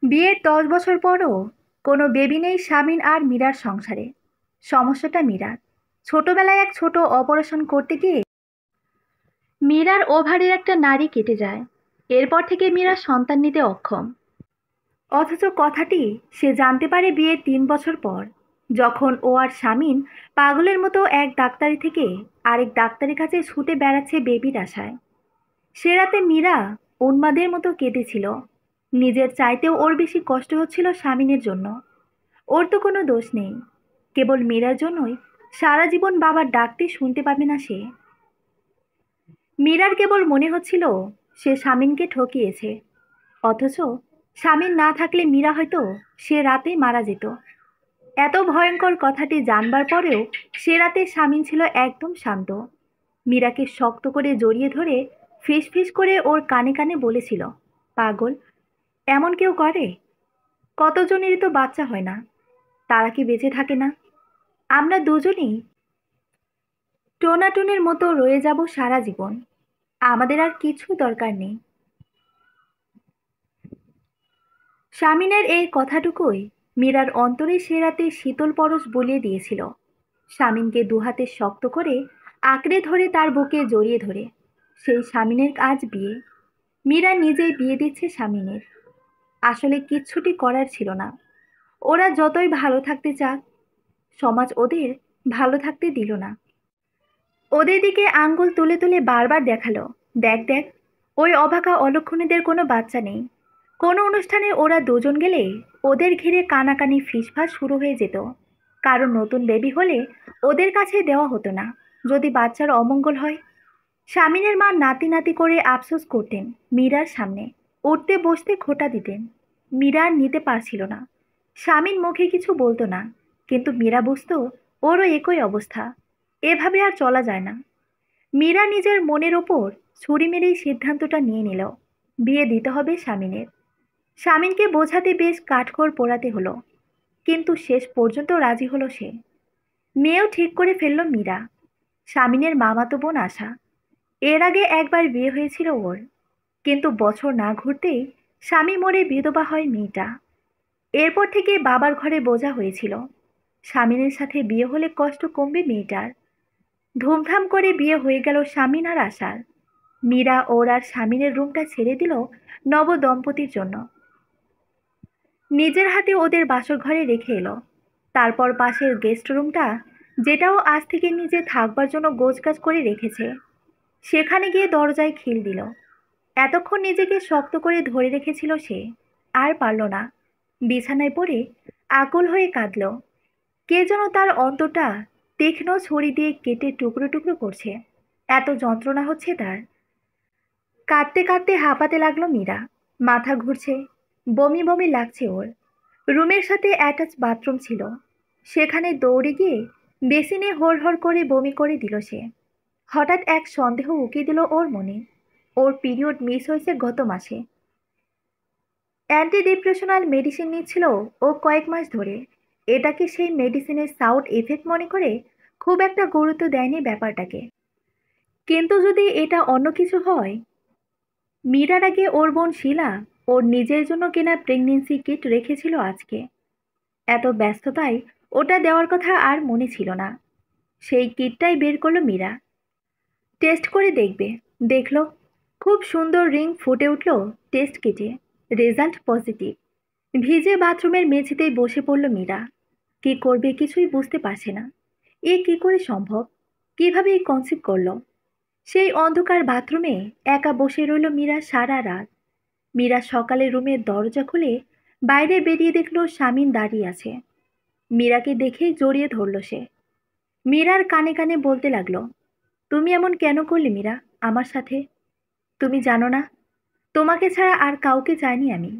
বিয়ের 10 বছর পরও কোনো বেবি নেই শামিন আর মীরার সংসারে। সমস্যাটা মীরার। ছোটবেলায় এক ছোট অপারেশন করতে গিয়ে মীরার ওভারের একটা নাড়ি কেটে যায়। এরপর থেকে মীরা সন্তান নিতে অক্ষম। অথচ কথাটি সে জানতে পারে বিয়ের 3 বছর পর, যখন ও আর শামিন পাগলের মতো এক ডাক্তারি থেকে আরেক ডাক্তারের কাছে ছুটে বেড়াচ্ছে বেবির আশায়। সে রাতে মীরা উন্মাদের মতো কেঁদেছিল। নিজের চাইতেও ওর বেশি কষ্ট হচ্ছিল শামিনের জন্য। ওর তো কোনো দোষ নেই, কেবল মীরার জন্যই সারা জীবন বাবার ডাকটি শুনতে পাবে না সে। মীরার কেবল মনে হচ্ছিল সে শামিনকে ঠকিয়েছে, অথচ শামিন না থাকলে মীরা হয়তো সে রাতেই মারা যেত। এত ভয়ঙ্কর কথাটি জানবার পরেও সে রাতে শামিন ছিল একদম শান্ত। মীরাকে শক্ত করে জড়িয়ে ধরে ফিস ফিস করে ওর কানে কানে বলেছিল, পাগল, এমন কেউ করে? কতজনেরই তো বাচ্চা হয় না, তারা কি বেঁচে থাকে না? আমরা দুজনেই টোনাটুনের মতো রয়ে যাব সারা জীবন। আমাদের আর কিছু দরকার নেই। শামিনের এই কথাটুকুই মীরার অন্তরে সে রাতে শীতল পরশ বলিয়ে দিয়েছিল। শামিনকে দুহাতে শক্ত করে আঁকড়ে ধরে তার বুকে জড়িয়ে ধরে সেই শামিনের আজ বিয়ে। মীরা নিজেই বিয়ে দিচ্ছে শামিনের। আসলে কিচ্ছুটি করার ছিল না। ওরা যতই ভালো থাকতে চাক, সমাজ ওদের ভালো থাকতে দিল না। ওদের দিকে আঙ্গুল তুলে তুলে বারবার দেখালো, দেখ দেখ, ওই অভাগা অলক্ষণীদের কোনো বাচ্চা নেই। কোনো অনুষ্ঠানে ওরা দুজন গেলে ওদের ঘিরে কানাকানি ফিসফাস শুরু হয়ে যেত। কারণ নতুন বেবি হলে ওদের কাছে দেওয়া হতো না, যদি বাচ্চার অমঙ্গল হয়। স্বামীনের মা নাতি নাতি করে আফসোস করতেন মীরার সামনে, উঠতে বসতে খোঁটা দিতেন। মীরা আর নিতে পারছিল না। স্বামীর মুখে কিছু বলতো না, কিন্তু মীরা বুঝতো ওরও একই অবস্থা। এভাবে আর চলা যায় না। মীরা নিজের মনের ওপর ছুরি মেরেই সিদ্ধান্তটা নিয়ে নিল, বিয়ে দিতে হবে স্বামীনের। স্বামীনকে বোঝাতে বেশ কাঠখড় পোড়াতে হলো, কিন্তু শেষ পর্যন্ত রাজি হলো সে। মেয়েও ঠিক করে ফেলল মীরা, স্বামীনের মামাতো বোন আশা। এর আগে একবার বিয়ে হয়েছিল ওর, কিন্তু বছর না ঘুরতেই স্বামী মরে বিধবা হয় মেয়েটা। এরপর থেকে বাবার ঘরে বোঝা হয়েছিল, স্বামীনের সাথে বিয়ে হলে কষ্ট কমবে মেয়েটার। ধুমধাম করে বিয়ে হয়ে গেল স্বামীন আর আশার। মীরা ওর আর স্বামীনের রুমটা ছেড়ে দিল নব দম্পতির জন্য। নিজের হাতে ওদের বাসর ঘরে রেখে এলো। তারপর পাশের গেস্ট রুমটা, যেটাও আজ থেকে নিজে থাকবার জন্য গোছগাছ করে রেখেছে, সেখানে গিয়ে দরজায় খিল দিল। এতক্ষণ নিজেকে শক্ত করে ধরে রেখেছিল সে, আর পারল না। বিছানায় পড়ে আকুল হয়ে কাঁদল। কে যেন তার অন্তরটা তীক্ষ্ণ ছুরি দিয়ে কেটে টুকরো টুকরো করছে। এত যন্ত্রণা হচ্ছে তার। কাঁদতে কাঁদতে হাঁপাতে লাগলো মীরা। মাথা ঘুরছে, বমি বমি লাগছে ওর। রুমের সাথে অ্যাটাচ বাথরুম ছিল, সেখানে দৌড়ে গিয়ে বেসিনে হড় হড় করে বমি করে দিল সে। হঠাৎ এক সন্দেহ উকি দিল ওর মনে। ওর পিরিয়ড মিস হয়েছে গত মাসে। অ্যান্টি ডিপ্রেশনাল মেডিসিন নিচ্ছিল ও কয়েক মাস ধরে। এটাকে সেই মেডিসিনের সাউড এফেক্ট মনে করে খুব একটা গুরুত্ব দেয়নি ব্যাপারটাকে। কিন্তু যদি এটা অন্য কিছু হয়? মীরার আগে ওর বোন শিলা ওর নিজের জন্য কেনা প্রেগনেন্সি কিট রেখেছিল আজকে। এত ব্যস্ততায় ওটা দেওয়ার কথা আর মনে ছিল না। সেই কিটটাই বের করলো মীরা। টেস্ট করে দেখবে। দেখলো, খুব সুন্দর রিং ফুটে উঠল টেস্ট কিটে। Result positive. ভিজে বাথরুমের মেঝেতেই বসে পড়ল মীরা। কি করবে কিছুই বুঝতে পারছে না। এ কি করে সম্ভব? কিভাবে এই কনসিভ করলো? সেই অন্ধকার বাথরুমে একা বসে রইল মীরা সারা রাত। মীরা সকালে রুমের দরজা খুলে বাইরে বেরিয়ে দেখলো স্বামীন দাঁড়িয়ে আছে। মীরাকে দেখেই জড়িয়ে ধরল সে। মীরার কানে কানে বলতে লাগলো, তুমি এমন কেন করলে মীরা আমার সাথে? তুমি জানো না, তোমাকে ছাড়া আর কাউকে চাইনি আমি।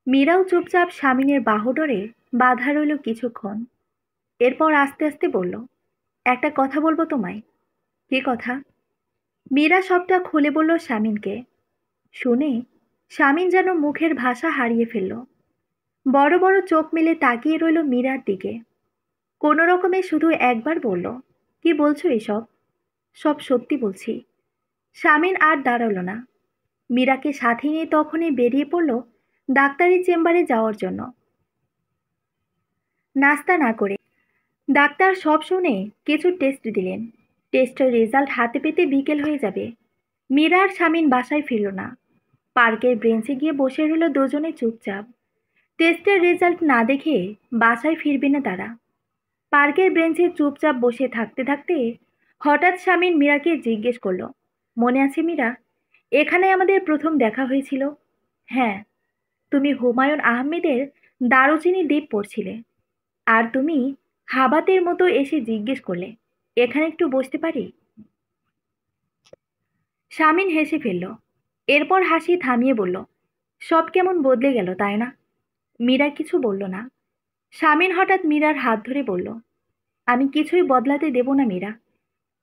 মীরাও চুপচাপ স্বামীনের বাহুডোরে বাধা রইল কিছুক্ষণ। এরপর আস্তে আস্তে বলল, একটা কথা বলবো তোমায়। কি কথা? মীরা সবটা খুলে বলল স্বামীনকে। শুনে স্বামীন যেন মুখের ভাষা হারিয়ে ফেলল। বড় বড় চোখ মেলে তাকিয়ে রইল মীরার দিকে। কোনো রকমে শুধু একবার বলল, কি বলছো এসব? সব সত্যি বলছি। স্বামীন আর দাঁড়ালো না। মীরাকে সাথে নিয়ে তখনই বেরিয়ে পড়ল ডাক্তারি চেম্বারে যাওয়ার জন্য। নাস্তা না করে ডাক্তার সব শুনে কিছু টেস্ট দিলেন। টেস্টের রেজাল্ট হাতে পেতে বিকেল হয়ে যাবে। মীরা আর শামিন বাসায় ফিরল না। পার্কের বেঞ্চে গিয়ে বসে রইল দুজনে চুপচাপ। টেস্টের রেজাল্ট না দেখে বাসায় ফিরবে না তারা। পার্কের বেঞ্চে চুপচাপ বসে থাকতে থাকতে হঠাৎ শামিন মীরাকে জিজ্ঞেস করলো, মনে আছে মীরা, এখানে আমাদের প্রথম দেখা হয়েছিল? হ্যাঁ, তুমি হুমায়ুন আহমেদের দারুচিনি দ্বীপ পড়ছিলে, আর তুমি হাবাতের মতো এসে জিজ্ঞেস করলে, এখানে একটু বসতে পারি? শামিন হেসে ফেলল। এরপর হাসি থামিয়ে বলল, সব কেমন বদলে গেল তাই না? মীরা কিছু বলল না। শামিন হঠাৎ মীরার হাত ধরে বলল, আমি কিছুই বদলাতে দেব না মীরা।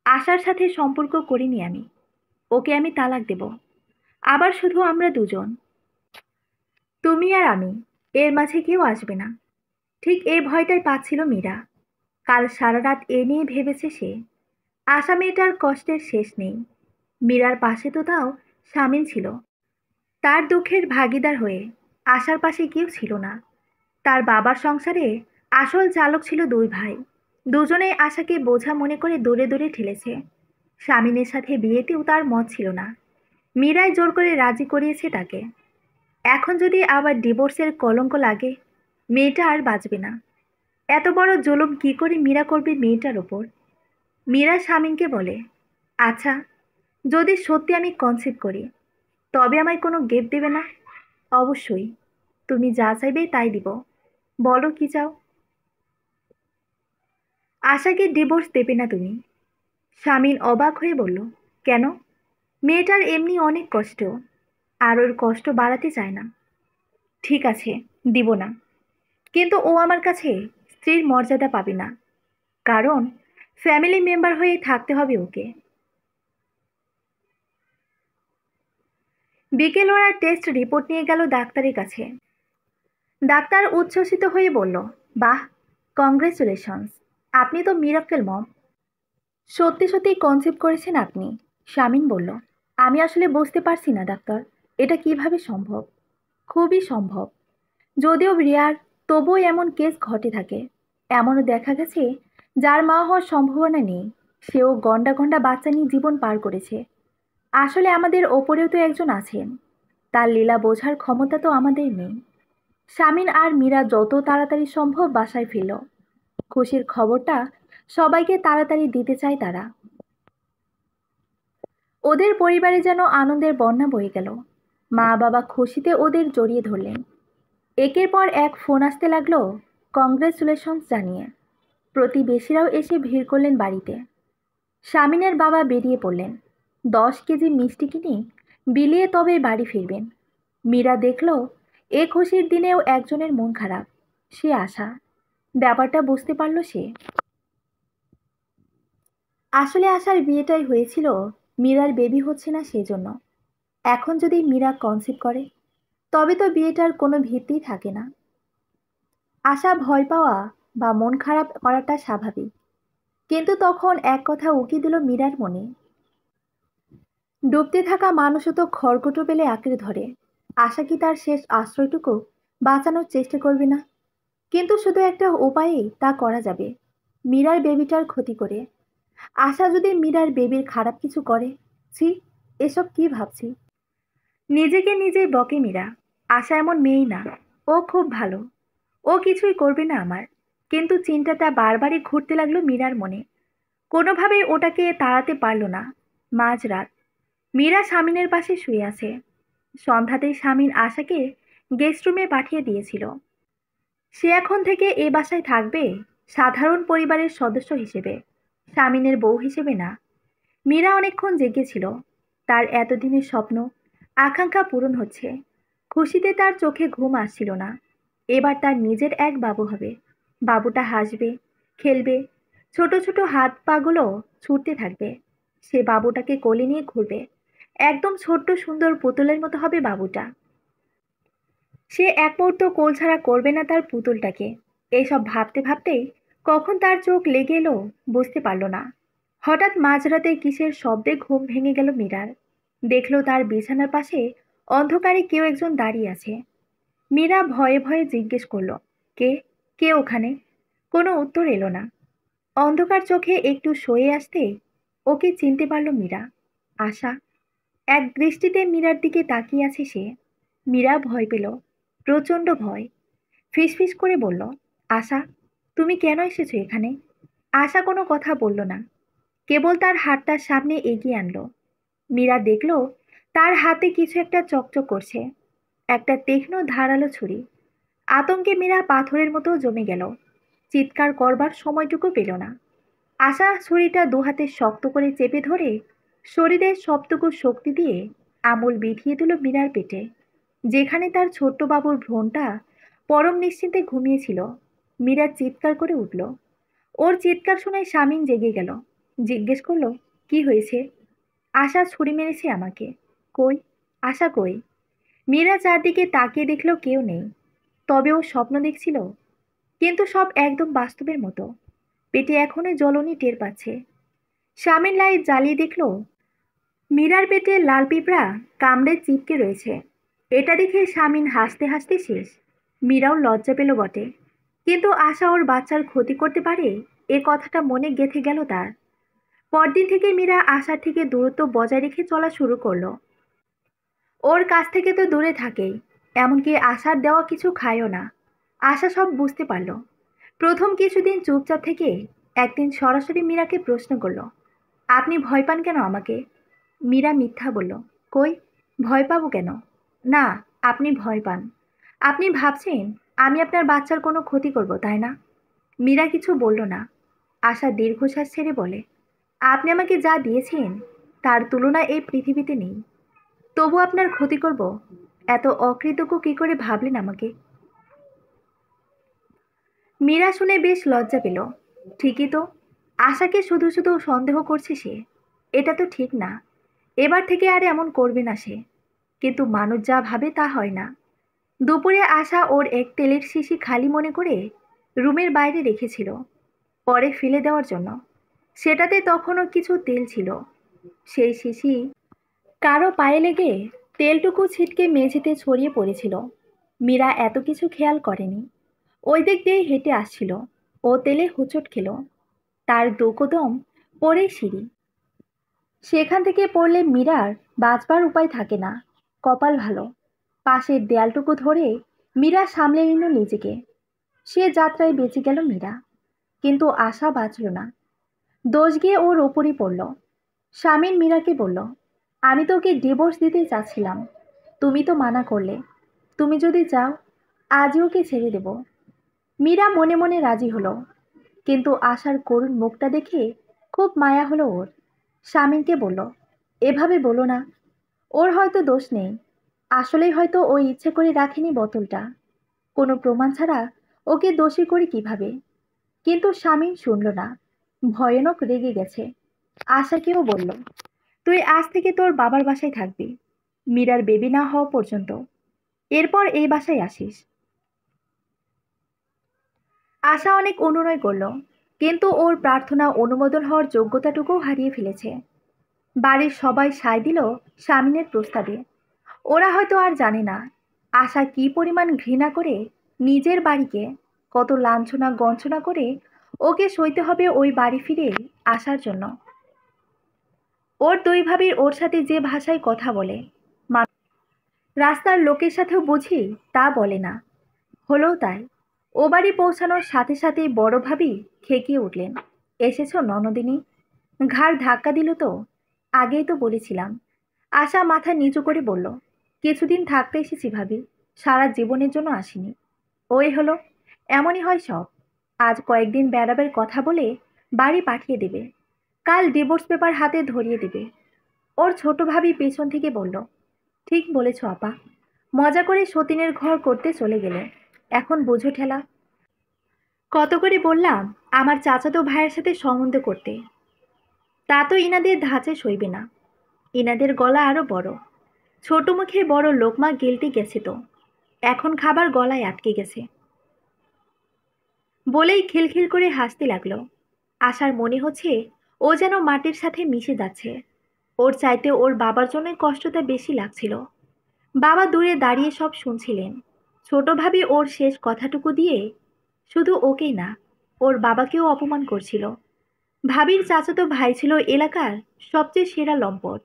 আশার সাথে সম্পর্ক করিনি আমি। ওকে আমি তালাক দেব। আবার শুধু আমরা দুজন, তুমি আর আমি, এর মাঝে কেউ আসবে না। ঠিক এই ভয়টাই পাচ্ছিল মীরা। কাল সারা রাত এ নিয়ে ভেবেছে সে। আশা মেয়েটার কষ্টের শেষ নেই। মীরার পাশে তো তাও শামিন ছিল, তার দুঃখের ভাগিদার হয়ে। আশার পাশে কেউ ছিল না। তার বাবার সংসারে আসল চালক ছিল দুই ভাই। দুজনেই আশাকে বোঝা মনে করে দূরে দূরে ঠেলেছে। শামিনের সাথে বিয়েতেও তার মত ছিল না। মীরাই জোর করে রাজি করিয়েছে তাকে। এখন যদি আবার ডিভোর্সের কলঙ্ক লাগে, মেয়েটা আর বাঁচবে না। এত বড় জুলুম কি করে মীরা করবে মেয়েটার ওপর? মীরা শামিনকে বলে, আচ্ছা, যদি সত্যি আমি কনসিভ করি, তবে আমায় কোনো গিফট দেবে না? অবশ্যই, তুমি যা চাইবে তাই দিব। বলো কি চাও? আশাকে ডিভোর্স দেবে না তুমি? শামিন অবাক হয়ে বলল, কেন? মেয়েটার এমনি অনেক কষ্ট, আর ওর কষ্ট বাড়াতে চায় না। ঠিক আছে, দিব না। কিন্তু ও আমার কাছে স্ত্রীর মর্যাদা পাবে না, কারণ ফ্যামিলি মেম্বার হয়ে থাকতে হবে ওকে। বিকেল ওরা টেস্ট রিপোর্ট নিয়ে গেল ডাক্তারের কাছে। ডাক্তার উচ্ছ্বসিত হয়ে বলল, বাহ, কংগ্রেচুলেশনস, আপনি তো মিরাক্কেল মম। সত্যি সত্যি কনসিভ করেছেন আপনি? শামিন বলল, আমি আসলে বুঝতে পারছি না ডাক্তার, এটা কিভাবে সম্ভব। খুবই সম্ভব, যদিও রেয়ার, তবুও এমন কেস ঘটে থাকে। এমনও দেখা গেছে যার মা হওয়ার সম্ভাবনা নেই, সেও গন্ডা গন্ডা বাচ্চা নিয়ে জীবন পার করেছে। আসলে আমাদের ওপরেও তো একজন আছেন, তার লীলা বোঝার ক্ষমতা তো আমাদের নেই। শামিন আর মীরা যত তাড়াতাড়ি সম্ভব বাসায় ফিরল। খুশির খবরটা সবাইকে তাড়াতাড়ি দিতে চায় তারা। ওদের পরিবারে যেন আনন্দের বন্যা বয়ে গেল। মা বাবা খুশিতে ওদের জড়িয়ে ধরলেন। একের পর এক ফোন আসতে লাগলো কংগ্রেচুলেশনস জানিয়ে। প্রতিবেশীরাও এসে ভিড় করলেন বাড়িতে। শামিনের বাবা বেরিয়ে পড়লেন। 10 কেজি মিষ্টি কিনে বিলিয়ে তবে বাড়ি ফিরবেন। মীরা দেখল এ খুশির দিনেও একজনের মন খারাপ, সে আশা। ব্যাপারটা বুঝতে পারল সে। আসলে আশার বিয়েটাই হয়েছিল মীরার বেবি হচ্ছে না সেজন্য। এখন যদি মীরা কনসিভ করে, তবে তো বিয়েটার কোনো ভিত্তি থাকে না। আশা ভয় পাওয়া বা মন খারাপ করাটা স্বাভাবিক, কিন্তু তখন এক কথা উকি দিল মীরার মনে। ডুবতে থাকা মানুষও তো খড়কুটো পেলে আঁকড়ে ধরে। আশা কি তার শেষ আশ্রয়টুকু বাঁচানোর চেষ্টা করবে না? কিন্তু শুধু একটা উপায়েই তা করা যাবে, মীরার বেবিটার ক্ষতি করে। আশা যদি মীরার বেবির খারাপ কিছু করে, ছি, এসব কি ভাবছি। নিজেকে নিজেই বকে মীরা। আশা এমন মেয়েই না, ও খুব ভালো, ও কিছুই করবে না আমার। কিন্তু চিন্তাটা বারবারই ঘুরতে লাগলো মীরার মনে। কোনোভাবেই ওটাকে তাড়াতে পারল না। মাঝরাত, মীরা শামিনের পাশে শুয়ে আছে। সন্ধ্যাতেই শামিন আশাকে গেস্ট রুমে পাঠিয়ে দিয়েছিল। সে এখন থেকে এ বাসায় থাকবে সাধারণ পরিবারের সদস্য হিসেবে, শামিনের বউ হিসেবে না। মীরা অনেকক্ষণ জেগেছিল। তার এতদিনের স্বপ্ন, আকাঙ্ক্ষা পূরণ হচ্ছে। খুশিতে তার চোখে ঘুম আসছিল না। এবার তার নিজের এক বাবু হবে। বাবুটা হাসবে, খেলবে, ছোট ছোট হাত পাগুলো ছুটতে থাকবে। সে বাবুটাকে কোলে নিয়ে ঘুরবে। একদম ছোট্ট সুন্দর পুতুলের মতো হবে বাবুটা। সে এক মুহূর্ত কোল ছাড়া করবে না তার পুতুলটাকে। এইসব ভাবতে ভাবতেই কখন তার চোখ লেগে এলো বুঝতে পারল না। হঠাৎ মাঝরাতে কিসের শব্দে ঘুম ভেঙে গেল মীরার। দেখলো তার বিছানার পাশে অন্ধকারে কেউ একজন দাঁড়িয়ে আছে। মীরা ভয়ে ভয়ে জিজ্ঞেস করলো, কে? কে ওখানে? কোনো উত্তর এলো না। অন্ধকার চোখে একটু সয়ে আসতে ওকে চিনতে পারল মীরা। আশা। এক দৃষ্টিতে মীরার দিকে তাকিয়ে আছে সে। মীরা ভয় পেল, প্রচণ্ড ভয়। ফিসফিস করে বলল, আশা, তুমি কেন এসেছো এখানে? আশা কোনো কথা বলল না, কেবল তার হাতটা সামনে এগিয়ে আনলো। মীরা দেখল তার হাতে কিছু একটা চকচক করছে, একটা তীক্ষ্ণ ধারালো ছুরি। আতঙ্কে মীরা পাথরের মতো জমে গেল, চিৎকার করবার সময়টুকু পেল না। আশা ছুরিটা দুহাতে শক্ত করে চেপে ধরে শরীরের সবটুকু শক্তি দিয়ে আঙুল বিধিয়ে দিল মীরার পেটে, যেখানে তার ছোট্ট বাবুর ভ্রূণটা পরম নিশ্চিন্তে ঘুমিয়েছিল। মীরা চিৎকার করে উঠল। ওর চিৎকার শুনে শামীম জেগে গেল, জিজ্ঞেস করলো, কি হয়েছে? আশা ছুরি মেরেছে আমাকে। কই? আশা কই? মীরা চারদিকে তাকিয়ে দেখল কেউ নেই। তবে ও স্বপ্ন দেখছিল, কিন্তু সব একদম বাস্তবের মতো। পেটে এখনো জ্বলনি টের পাচ্ছে। শামীম লাইট জ্বালিয়ে দেখল মীরার পেটে লাল পিঁপড়া কামড়ে চিপকে রয়েছে। এটা দেখে শামীম হাসতে হাসতে শেষ। মীরাও লজ্জা পেল বটে, কিন্তু আশা ওর বাচ্চার ক্ষতি করতে পারে এ কথাটা মনে গেঁথে গেল তার। পরদিন থেকে মীরা আশার থেকে দূরত্ব বজায় রেখে চলা শুরু করলো। ওর কাছ থেকে তো দূরে থাকেই, এমনকি আশার দেওয়া কিছু খায়ও না। আশা সব বুঝতে পারল। প্রথম কিছুদিন চুপচাপ থেকে একদিন সরাসরি মীরাকে প্রশ্ন করলো, আপনি ভয় পান কেন আমাকে? মীরা মিথ্যা বলল, কই, ভয় পাবো কেন? না, আপনি ভয় পান। আপনি ভাবছেন আমি আপনার বাচ্চার কোনো ক্ষতি করব, তাই না? মীরা কিছু বলল না। আশা দীর্ঘশ্বাস ছেড়ে বলে, আপনি আমাকে যা দিয়েছেন তার তুলনা এই পৃথিবীতে নেই। তবু আপনার ক্ষতি করব, এত অকৃতজ্ঞ কি করে ভাবলেন আমাকে? মীরা শুনে বেশ লজ্জা পেল। ঠিকই তো, আশাকে শুধু শুধু সন্দেহ করছে সে। এটা তো ঠিক না। এবার থেকে আর এমন করবে না সে। কিন্তু মানুষ যা ভাবে তা হয় না। দুপুরে আশা ওর এক তেলের শিশি খালি মনে করে রুমের বাইরে রেখেছিল, পরে ফেলে দেওয়ার জন্য। সেটাতে তখনও কিছু তেল ছিল। সেই শিশি কারো পায়ে লেগে তেলটুকু ছিটকে মেঝেতে ছড়িয়ে পড়েছিল। মীরা এত কিছু খেয়াল করেনি। ওই দিক দিয়ে হেঁটে আসছিল, ও তেলে হোঁচট খেল। তার দু কদম পড়ে সিঁড়ি। সেখান থেকে পড়লে মীরার বাঁচবার উপায় থাকে না। কপাল ভালো, পাশের দেয়ালটুকু ধরে মীরা সামলে নিল নিজেকে। সে যাত্রায় বেঁচে গেল মীরা, কিন্তু আশা বাঁচল না। দোষ গিয়ে ওর ওপরই পড়ল। শামীম মীরাকে বলল, আমি তোকে ডিভোর্স দিতে চাচ্ছিলাম, তুমি তো মানা করলে। তুমি যদি চাও আজই ওকে ছেড়ে দেব। মীরা মনে মনে রাজি হলো, কিন্তু আশার করুণ মুখটা দেখে খুব মায়া হলো ওর। শামীমকে বলল, এভাবে বলো না, ওর হয়তো দোষ নেই। আসলেই হয়তো ও ইচ্ছে করে রাখেনি বোতলটা। কোনো প্রমাণ ছাড়া ওকে দোষী করি কিভাবে? কিন্তু শামীম শুনল না, ভয়ানক রেগে গেছে। আশাকেও বলল, তুই আজ থেকে তোর বাবার বাসায় থাকবি, মীরার বেবি না হওয়া পর্যন্ত। এরপর এই বাসায় আসিস। আশা অনেক অনুনয় করল, কিন্তু ওর প্রার্থনা অনুমোদন হওয়ার যোগ্যতাটুকুও হারিয়ে ফেলেছে। বাড়ির সবাই সায় দিল শামীমের প্রস্তাবে। ওরা হয়তো আর জানে না আশা কি পরিমাণ ঘৃণা করে নিজের বাড়িকে, কত লাঞ্ছনা গঞ্ছনা করে ওকে সইতে হবে ওই বাড়ি ফিরে আসার জন্য। ওর দুই ভাবির ওর সাথে যে ভাষায় কথা বলে, রাস্তার লোকের সাথেও বুঝি তা বলে না। হলেও তাই। ও বাড়ি পৌঁছানোর সাথে সাথেই বড় ভাবি খেকিয়ে উঠলেন, এসেছো ননদিনী? ঘাড় ধাক্কা দিল তো, আগেই তো বলেছিলাম। আশা মাথা নিচু করে বলল, কিছুদিন থাকতে এসেছি ভাবি, সারা জীবনের জন্য আসিনি। ওই হলো, এমনই হয় সব। আজ কয়েকদিন বেড়াবার কথা বলে বাড়ি পাঠিয়ে দেবে, কাল ডিভোর্স পেপার হাতে ধরিয়ে দেবে। ওর ছোট ভাবি পেছন থেকে বলল, ঠিক বলেছ আপা, মজা করে সতীনের ঘর করতে চলে গেলে, এখন বোঝো ঠেলা। কত করে বললাম আমার চাচাতো ভাইয়ের সাথে সম্বন্ধ করতে, তা তো ইনাদের ধাঁচে সইবে না। ইনাদের গলা আরো বড়, ছোট মুখে বড় লোকমা গিলতে গেছে তো, এখন খাবার গলায় আটকে গেছে। বলেই খিলখিল করে হাসতে লাগলো। আশার মনে হচ্ছে ও যেন মাটির সাথে মিশে যাচ্ছে। ওর চাইতে ওর বাবার জন্যই কষ্টটা বেশি লাগছিল। বাবা দূরে দাঁড়িয়ে সব শুনছিলেন, ছোট ভাবি ওর শেষ কথাটুকু দিয়ে শুধু ওকেই না, ওর বাবাকেও অপমান করছিল। ভাবির চাচাতো ভাই ছিল এলাকার সবচেয়ে সেরা লম্পট।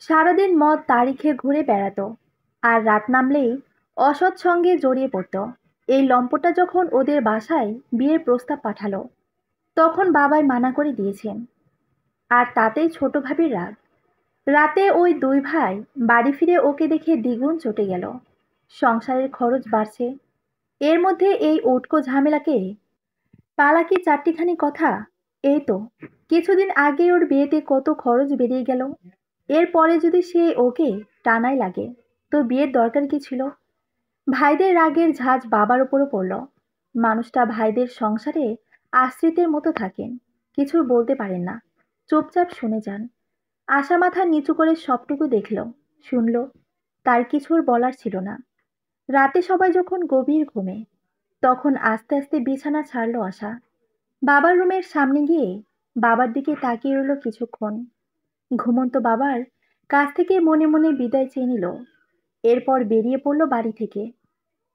সারাদিন মদ তারিখে ঘুরে বেড়াতো, আর রাত নামলেই অসৎ সঙ্গে জড়িয়ে পড়তো। এই লম্পটটা যখন ওদের বাসায় বিয়ের প্রস্তাব পাঠালো, তখন বাবাই মানা করে দিয়েছেন। আর তাতেই ছোট ভাবির রাগ। রাতে ওই দুই ভাই বাড়ি ফিরে ওকে দেখে দ্বিগুণ চটে গেল। সংসারের খরচ বাড়ছে, এর মধ্যে এই উটকো ঝামেলাকে পালাকি চারটিখানি কথা। এই তো কিছুদিন আগে ওর বিয়েতে কত খরচ বেরিয়ে গেল। এরপরে যদি সে ওকে টানাই লাগে, তো বিয়ের দরকার কি ছিল? ভাইদের রাগের ঝাঁজ বাবার উপরও পড়ল। মানুষটা ভাইদের সংসারে আশ্রিতের মতো থাকেন, কিছু বলতে পারেন না, চুপচাপ শুনে যান। আশা মাথা নিচু করে সবটুকু দেখল, শুনল, তার কিছুর বলার ছিল না। রাতে সবাই যখন গভীর ঘুমে, তখন আস্তে আস্তে বিছানা ছাড়লো আশা। বাবার রুমের সামনে গিয়ে বাবার দিকে তাকিয়ে রইল কিছুক্ষণ। ঘুমন্ত বাবার কাছ থেকে মনে মনে বিদায় চেয়ে নিল। এরপর বেরিয়ে পড়ল বাড়ি থেকে।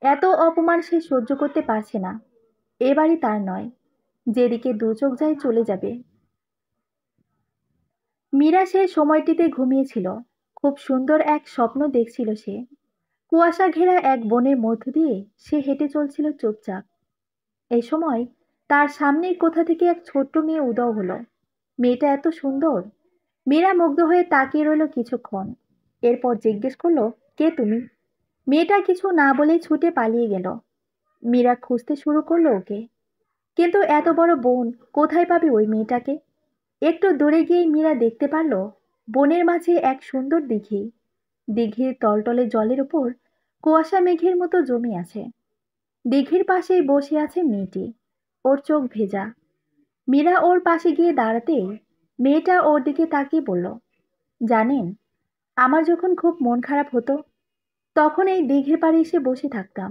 এত অপমান সে সহ্য করতে পারছে না। এ বাড়ি তার নয়, যেদিকে দু চোখ যায় চলে যাবে। মীরা সে সময়টিতে ঘুমিয়েছিল। খুব সুন্দর এক স্বপ্ন দেখছিল সে। কুয়াশা ঘেরা এক বনের মধ্য দিয়ে সে হেঁটে চলছিল চুপচাপ। এই সময় তার সামনেই কোথা থেকে এক ছোট্ট মেয়ে উধাও হলো। মেয়েটা এত সুন্দর। মীরা মুগ্ধ হয়ে তাকিয়ে রইল কিছুক্ষণ। এরপর জিজ্ঞেস করলো, কে তুমি? মেয়েটা কিছু না বলেই ছুটে পালিয়ে গেল। মীরা খুঁজতে শুরু করলো ওকে, কিন্তু এত বড় বন, কোথায় পাবে ওই মেয়েটাকে? একটু দূরে গিয়ে মীরা দেখতে পারল বনের মাঝে এক সুন্দর দিঘি। দিঘির তলতলে জলের উপর কুয়াশা মেঘের মতো জমে আছে। দিঘির পাশেই বসে আছে মেয়েটি, ওর চোখ ভেজা। মীরা ওর পাশে গিয়ে দাঁড়াতেই মেয়েটা ওর দিকে তাকিয়ে বলল, জানেন, আমার যখন খুব মন খারাপ হতো, তখন এই দিঘির পাড়ে এসে বসে থাকতাম।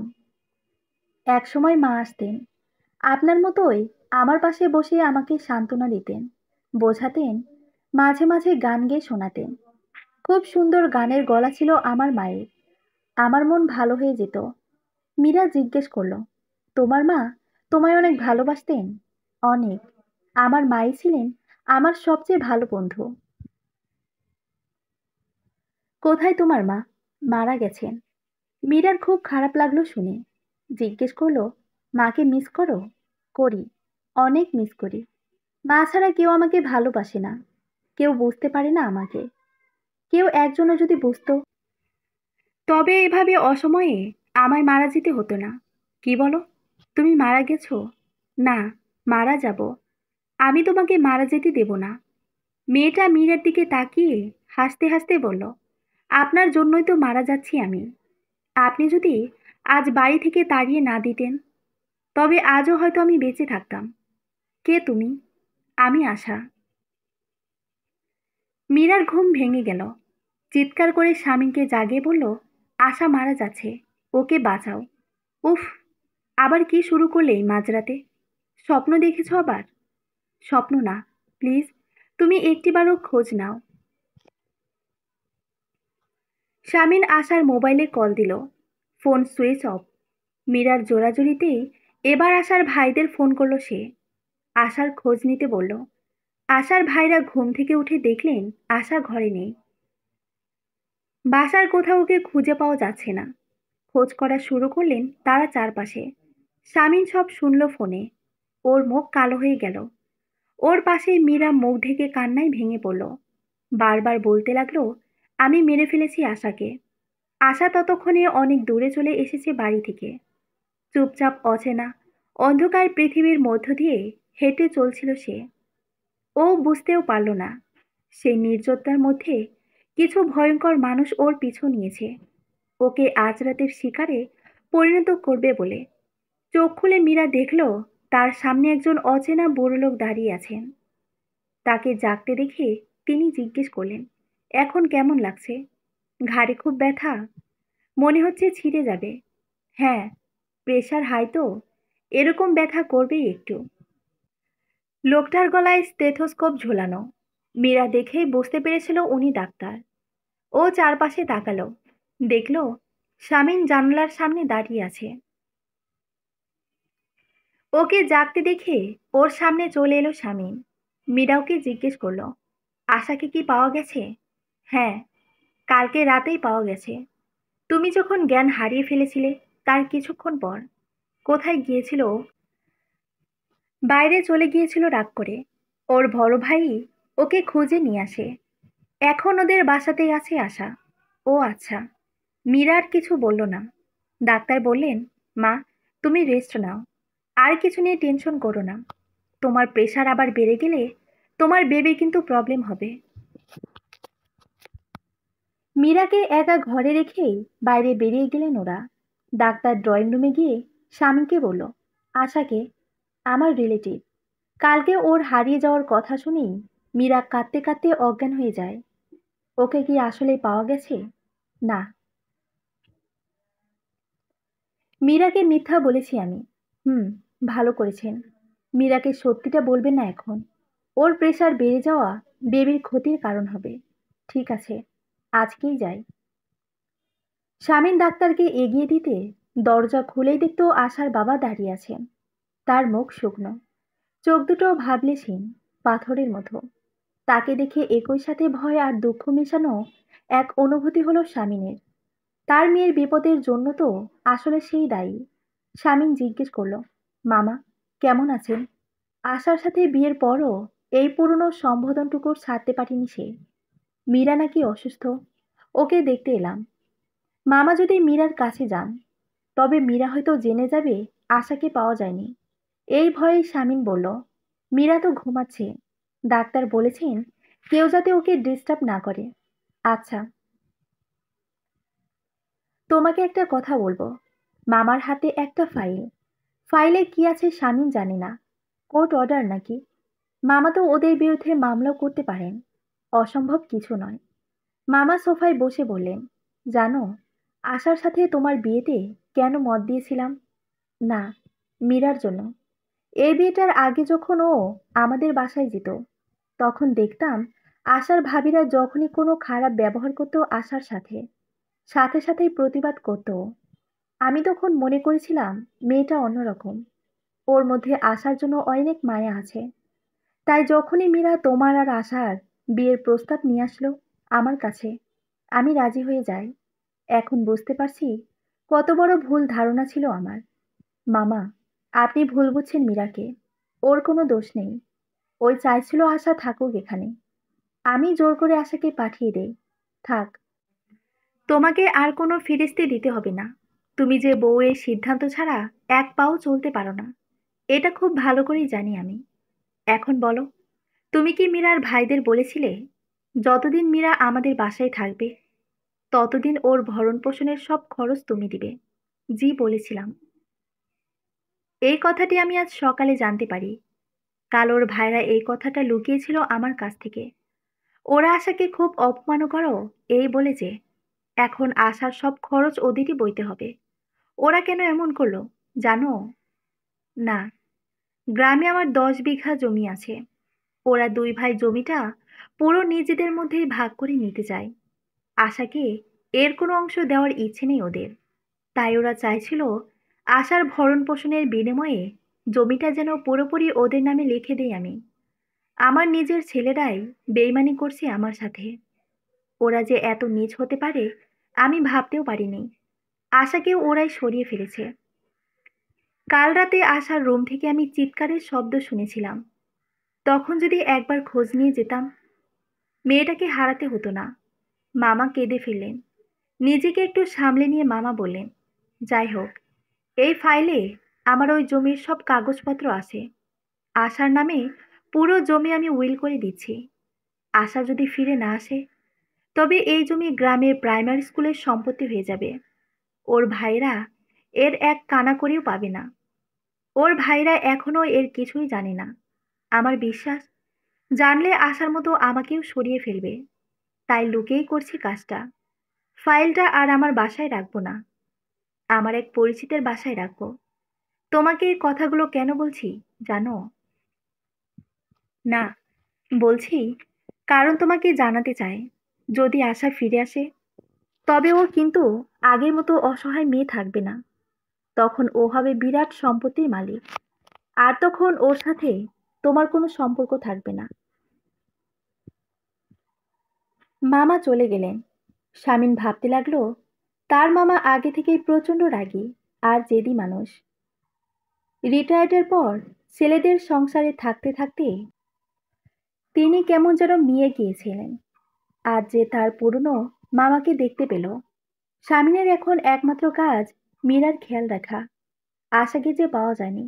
একসময় মা আসতেন, আপনার মতোই আমার পাশে বসে আমাকে সান্ত্বনা দিতেন, বোঝাতেন, মাঝে মাঝে গান গেয়ে শোনাতেন। খুব সুন্দর গানের গলা ছিল আমার মায়ের। আমার মন ভালো হয়ে যেত। মীরা জিজ্ঞেস করলো, তোমার মা তোমায় অনেক ভালোবাসতেন? অনেক। আমার মাই ছিলেন আমার সবচেয়ে ভালো বন্ধু। কোথায় তোমার মা? মারা গেছেন। মীরার খুব খারাপ লাগলো শুনে। জিজ্ঞেস করলো, মাকে মিস করো? করি, অনেক মিস করি। মা ছাড়া কেউ আমাকে ভালোবাসে না, কেউ বুঝতে পারে না আমাকে। কেউ একজনও যদি বুঝতো, তবে এভাবে অসময়ে আমায় মারা যেতে হতো না। কি বলো, তুমি মারা গেছো? না, মারা যাব। আমি তোমাকে মারা যেতে দেব না। মেয়েটা মীরার দিকে তাকিয়ে হাসতে হাসতে বলল, আপনার জন্যই তো মারা যাচ্ছি আমি। আপনি যদি আজ বাড়ি থেকে তাড়িয়ে না দিতেন, তবে আজও হয়তো আমি বেঁচে থাকতাম। কে তুমি? আমি আশা। মীরার ঘুম ভেঙে গেল। চিৎকার করে স্বামীকে জাগিয়ে বলল, আশা মারা যাচ্ছে, ওকে বাঁচাও। উফ, আবার কি শুরু করলে এই মাঝরাতে? স্বপ্ন দেখেছো আবার? স্বপ্ন না, প্লিজ, তুমি একটিবারও খোঁজ নাও। স্বামীন আশার মোবাইলে কল দিল, ফোন সুইচ অফ। মীরার জোরাজুরিতেই এবার আশার ভাইদের ফোন করলো সে। আশার খোঁজ নিতে বলল। আশার ভাইরা ঘুম থেকে উঠে দেখলেন আশা ঘরে নেই। বাসার কোথাও ওকে খুঁজে পাওয়া যাচ্ছে না। খোঁজ করা শুরু করলেন তারা চারপাশে। স্বামীন সব শুনল ফোনে। ওর মুখ কালো হয়ে গেল। ওর পাশেই মীরা মুখ ঢেকে কান্নায় ভেঙে পড়ল। বারবার বলতে লাগলো, আমি মেরে ফেলেছি আশাকে। আশা ততক্ষণে অনেক দূরে চলে এসেছে বাড়ি থেকে। চুপচাপ অচেনা অন্ধকার পৃথিবীর মধ্য দিয়ে হেঁটে চলছিল সে। ও বুঝতেও পারল না সেই নির্জনতার মধ্যে কিছু ভয়ঙ্কর মানুষ ওর পিছু নিয়েছে, ওকে আজ রাতের শিকারে পরিণত করবে বলে। চোখ খুলে মীরা দেখল তার সামনে একজন অচেনা বুড়ো লোক দাঁড়িয়ে আছেন। তাকে জাগতে দেখে তিনি জিজ্ঞেস করলেন, এখন কেমন লাগছে? ঘাড়ে খুব ব্যথা? মনে হচ্ছে ছিঁড়ে যাবে। হ্যাঁ, প্রেশার হাই তো, এরকম ব্যথা করবেই একটু। লোকটার গলায় স্টেথোস্কোপ ঝোলানো। মীরা দেখেই বুঝতে পেরেছিল উনি ডাক্তার। ও চারপাশে তাকালো, দেখলো শামীম জানালার সামনে দাঁড়িয়ে আছে। ওকে জাগতে দেখে ওর সামনে চলে এলো শামীম। মীরা ওকে জিজ্ঞেস করলো, আশাকে কি পাওয়া গেছে? হ্যাঁ, কালকে রাতেই পাওয়া গেছে। তুমি যখন জ্ঞান হারিয়ে ফেলেছিলে তার কিছুক্ষণ পর। কোথায় গিয়েছিল ও? বাইরে চলে গিয়েছিল রাগ করে। ওর বড় ভাই ওকে খুঁজে নিয়ে আসে। এখন ওদের বাসাতেই আছে আশা। ও আচ্ছা। মীরা আর কিছু বলল না। ডাক্তার বললেন, মা, তুমি রেস্ট নাও, আর কিছু নিয়ে টেনশন করো না। তোমার প্রেশার আবার বেড়ে গেলে তোমার বেবির কিন্তু প্রবলেম হবে। মীরাকে একা ঘরে রেখেই বাইরে বেরিয়ে গেলেন ওরা। ডাক্তার ড্রয়িং রুমে গিয়ে স্বামীকে বলল, আশাকে, আমার রিলেটিভ, কালকে ওর হারিয়ে যাওয়ার কথা শুনেই মীরা কাঁদতে কাঁদতে অজ্ঞান হয়ে যায়। ওকে কি আসলে পাওয়া গেছে? না, মীরাকে মিথ্যা বলেছি আমি। হুম, ভালো করেছেন। মীরাকে সত্যিটা বলবেন না এখন। ওর প্রেশার বেড়ে যাওয়া বেবির ক্ষতির কারণ হবে। ঠিক আছে, আজকেই যাই। শামীম ডাক্তারকে এগিয়ে দিতে দরজা খুলেই দেখতো আশার বাবা দাঁড়িয়ে আছেন। তার মুখ শুকনো, চোখ দুটো ভাবলেশীন, পাথরের মতো। তাকে দেখে একই সাথে ভয় আর দুঃখ মেশানো এক অনুভূতি হলো স্বামীনের। তার মেয়ের বিপদের জন্য তো আসলে সেই দায়ী। স্বামীন জিজ্ঞেস করলো, মামা, কেমন আছেন? আশার সাথে বিয়ের পরও এই পুরনো সম্বোধনটুকু ছাড়তে পারেনি সে। মীরা নাকি অসুস্থ, ওকে দেখতে এলাম। মামা যদি মীরার কাছে যান, তবে মীরা হয়তো জেনে যাবে আশাকে পাওয়া যায়নি। এই ভয়ে স্বামীন বলল, মীরা তো ঘুমাচ্ছে। ডাক্তার বলেছেন কেউ যাতে ওকে ডিস্টার্ব না করে। আচ্ছা, তোমাকে একটা কথা বলবো। মামার হাতে একটা ফাইল। ফাইলে কি আছে স্বামীন জানে না। কোর্ট অর্ডার নাকি। মামা তো ওদের বিরুদ্ধে মামলাও করতে পারেন। অসম্ভব কিছু নয়। মামা সোফায় বসে বললেন, জানো, আশার সাথে তোমার বিয়েতে কেন মত দিয়েছিলাম? না, মীরার জন্য। এই বিয়েটার আগে যখন ও আমাদের বাসায় যেত, তখন দেখতাম আশার ভাবিরা যখনই কোনো খারাপ ব্যবহার করতো আশার সাথে, সাথে সাথেই প্রতিবাদ করতো ও। আমি তখন মনে করেছিলাম মেয়েটা অন্যরকম, ওর মধ্যে আশার জন্য অনেক মায়া আছে। তাই যখনই মীরা তোমার আর আশার বিয়ের প্রস্তাব নিয়ে আসলো আমার কাছে, আমি রাজি হয়ে যাই। এখন বুঝতে পারছি কত বড় ভুল ধারণা ছিল আমার। মামা, আপনি ভুল বুঝছেন মীরাকে। ওর কোনো দোষ নেই। ওই চাইছিল আশা থাকুক এখানে। আমি জোর করে আশাকে পাঠিয়ে দেই। থাক, তোমাকে আর কোনো ফিরিস্তি দিতে হবে না। তুমি যে বউয়ের সিদ্ধান্ত ছাড়া এক পাও চলতে পারো না, এটা খুব ভালো করেই জানি আমি। এখন বলো, তুমি কি মীরার ভাইদের বলেছিলে যতদিন মীরা আমাদের বাসায় থাকবে ততদিন ওর ভরণ পোষণের সব খরচ তুমি দিবে? জি, বলেছিলাম। এই কথাটি আমি আজ সকালে জানতে পারি। কাল ওর ভাইরা এই কথাটা লুকিয়েছিল আমার কাছ থেকে। ওরা আশাকে খুব অপমান করো এই বলে যে এখন আশার সব খরচ ওদেরই বইতে হবে। ওরা কেন এমন করলো জানো? না, গ্রামে আমার 10 বিঘা জমি আছে। ওরা দুই ভাই জমিটা পুরো নিজেদের মধ্যেই ভাগ করে নিতে চায়। আশাকে এর কোনো অংশ দেওয়ার ইচ্ছে নেই ওদের। তাই ওরা চাইছিল আশার ভরণ পোষণের বিনিময়ে জমিটা যেন পুরোপুরি ওদের নামে লিখে দেই আমি। আমার নিজের ছেলেরাই বেইমানি করছে আমার সাথে। ওরা যে এত নীচ হতে পারে আমি ভাবতেও পারিনি। আশাকেও ওরাই সরিয়ে ফেলেছে। কাল রাতে আশার রুম থেকে আমি চিৎকারের শব্দ শুনেছিলাম। তখন যদি একবার খোঁজ নিয়ে যেতাম, মেয়েটাকে হারাতে হতো না। মামা কেঁদে ফেললেন। নিজেকে একটু সামলে নিয়ে মামা বললেন, যাই হোক, এই ফাইলে আমার ওই জমির সব কাগজপত্র আছে। আশার নামে পুরো জমি আমি উইল করে দিচ্ছি। আশা যদি ফিরে না আসে, তবে এই জমি গ্রামের প্রাইমারি স্কুলের সম্পত্তি হয়ে যাবে। ওর ভাইরা এর এক কানা করেও পাবে না। ওর ভাইরা এখনো এর কিছুই জানে না। আমার বিশ্বাস, জানলে আশার মতো আমাকেও সরিয়ে ফেলবে। তাই লুকিয়েই করছি কাজটা। ফাইলটা আর আমার বাসায় রাখবো না, আমার এক পরিচিতের বাসায় রাখবো। তোমাকে এই কথাগুলো কেন বলছি জানো? না, বলছি কারণ তোমাকে জানাতে চাই, যদি আশা ফিরে আসে তবে ও কিন্তু আগের মতো অসহায় মেয়ে থাকবে না। তখন ও হবে বিরাট সম্পত্তির মালিক। আর তখন ওর সাথে তোমার কোনো সম্পর্ক থাকবে না। মামা চলে গেলেন। শামীন ভাবতে লাগলো, তার মামা আগে থেকেই প্রচণ্ড রাগী আর জেদি মানুষ। রিটায়ার্ডের পর ছেলেদের সংসারে থাকতে থাকতে তিনি কেমন যেন মিয়ে গিয়েছিলেন। আজ যে তার পুরনো মামাকে দেখতে পেল। শামীনের এখন একমাত্র কাজ মীরার খেয়াল রাখা। আশাকে যে পাওয়া যায়নি,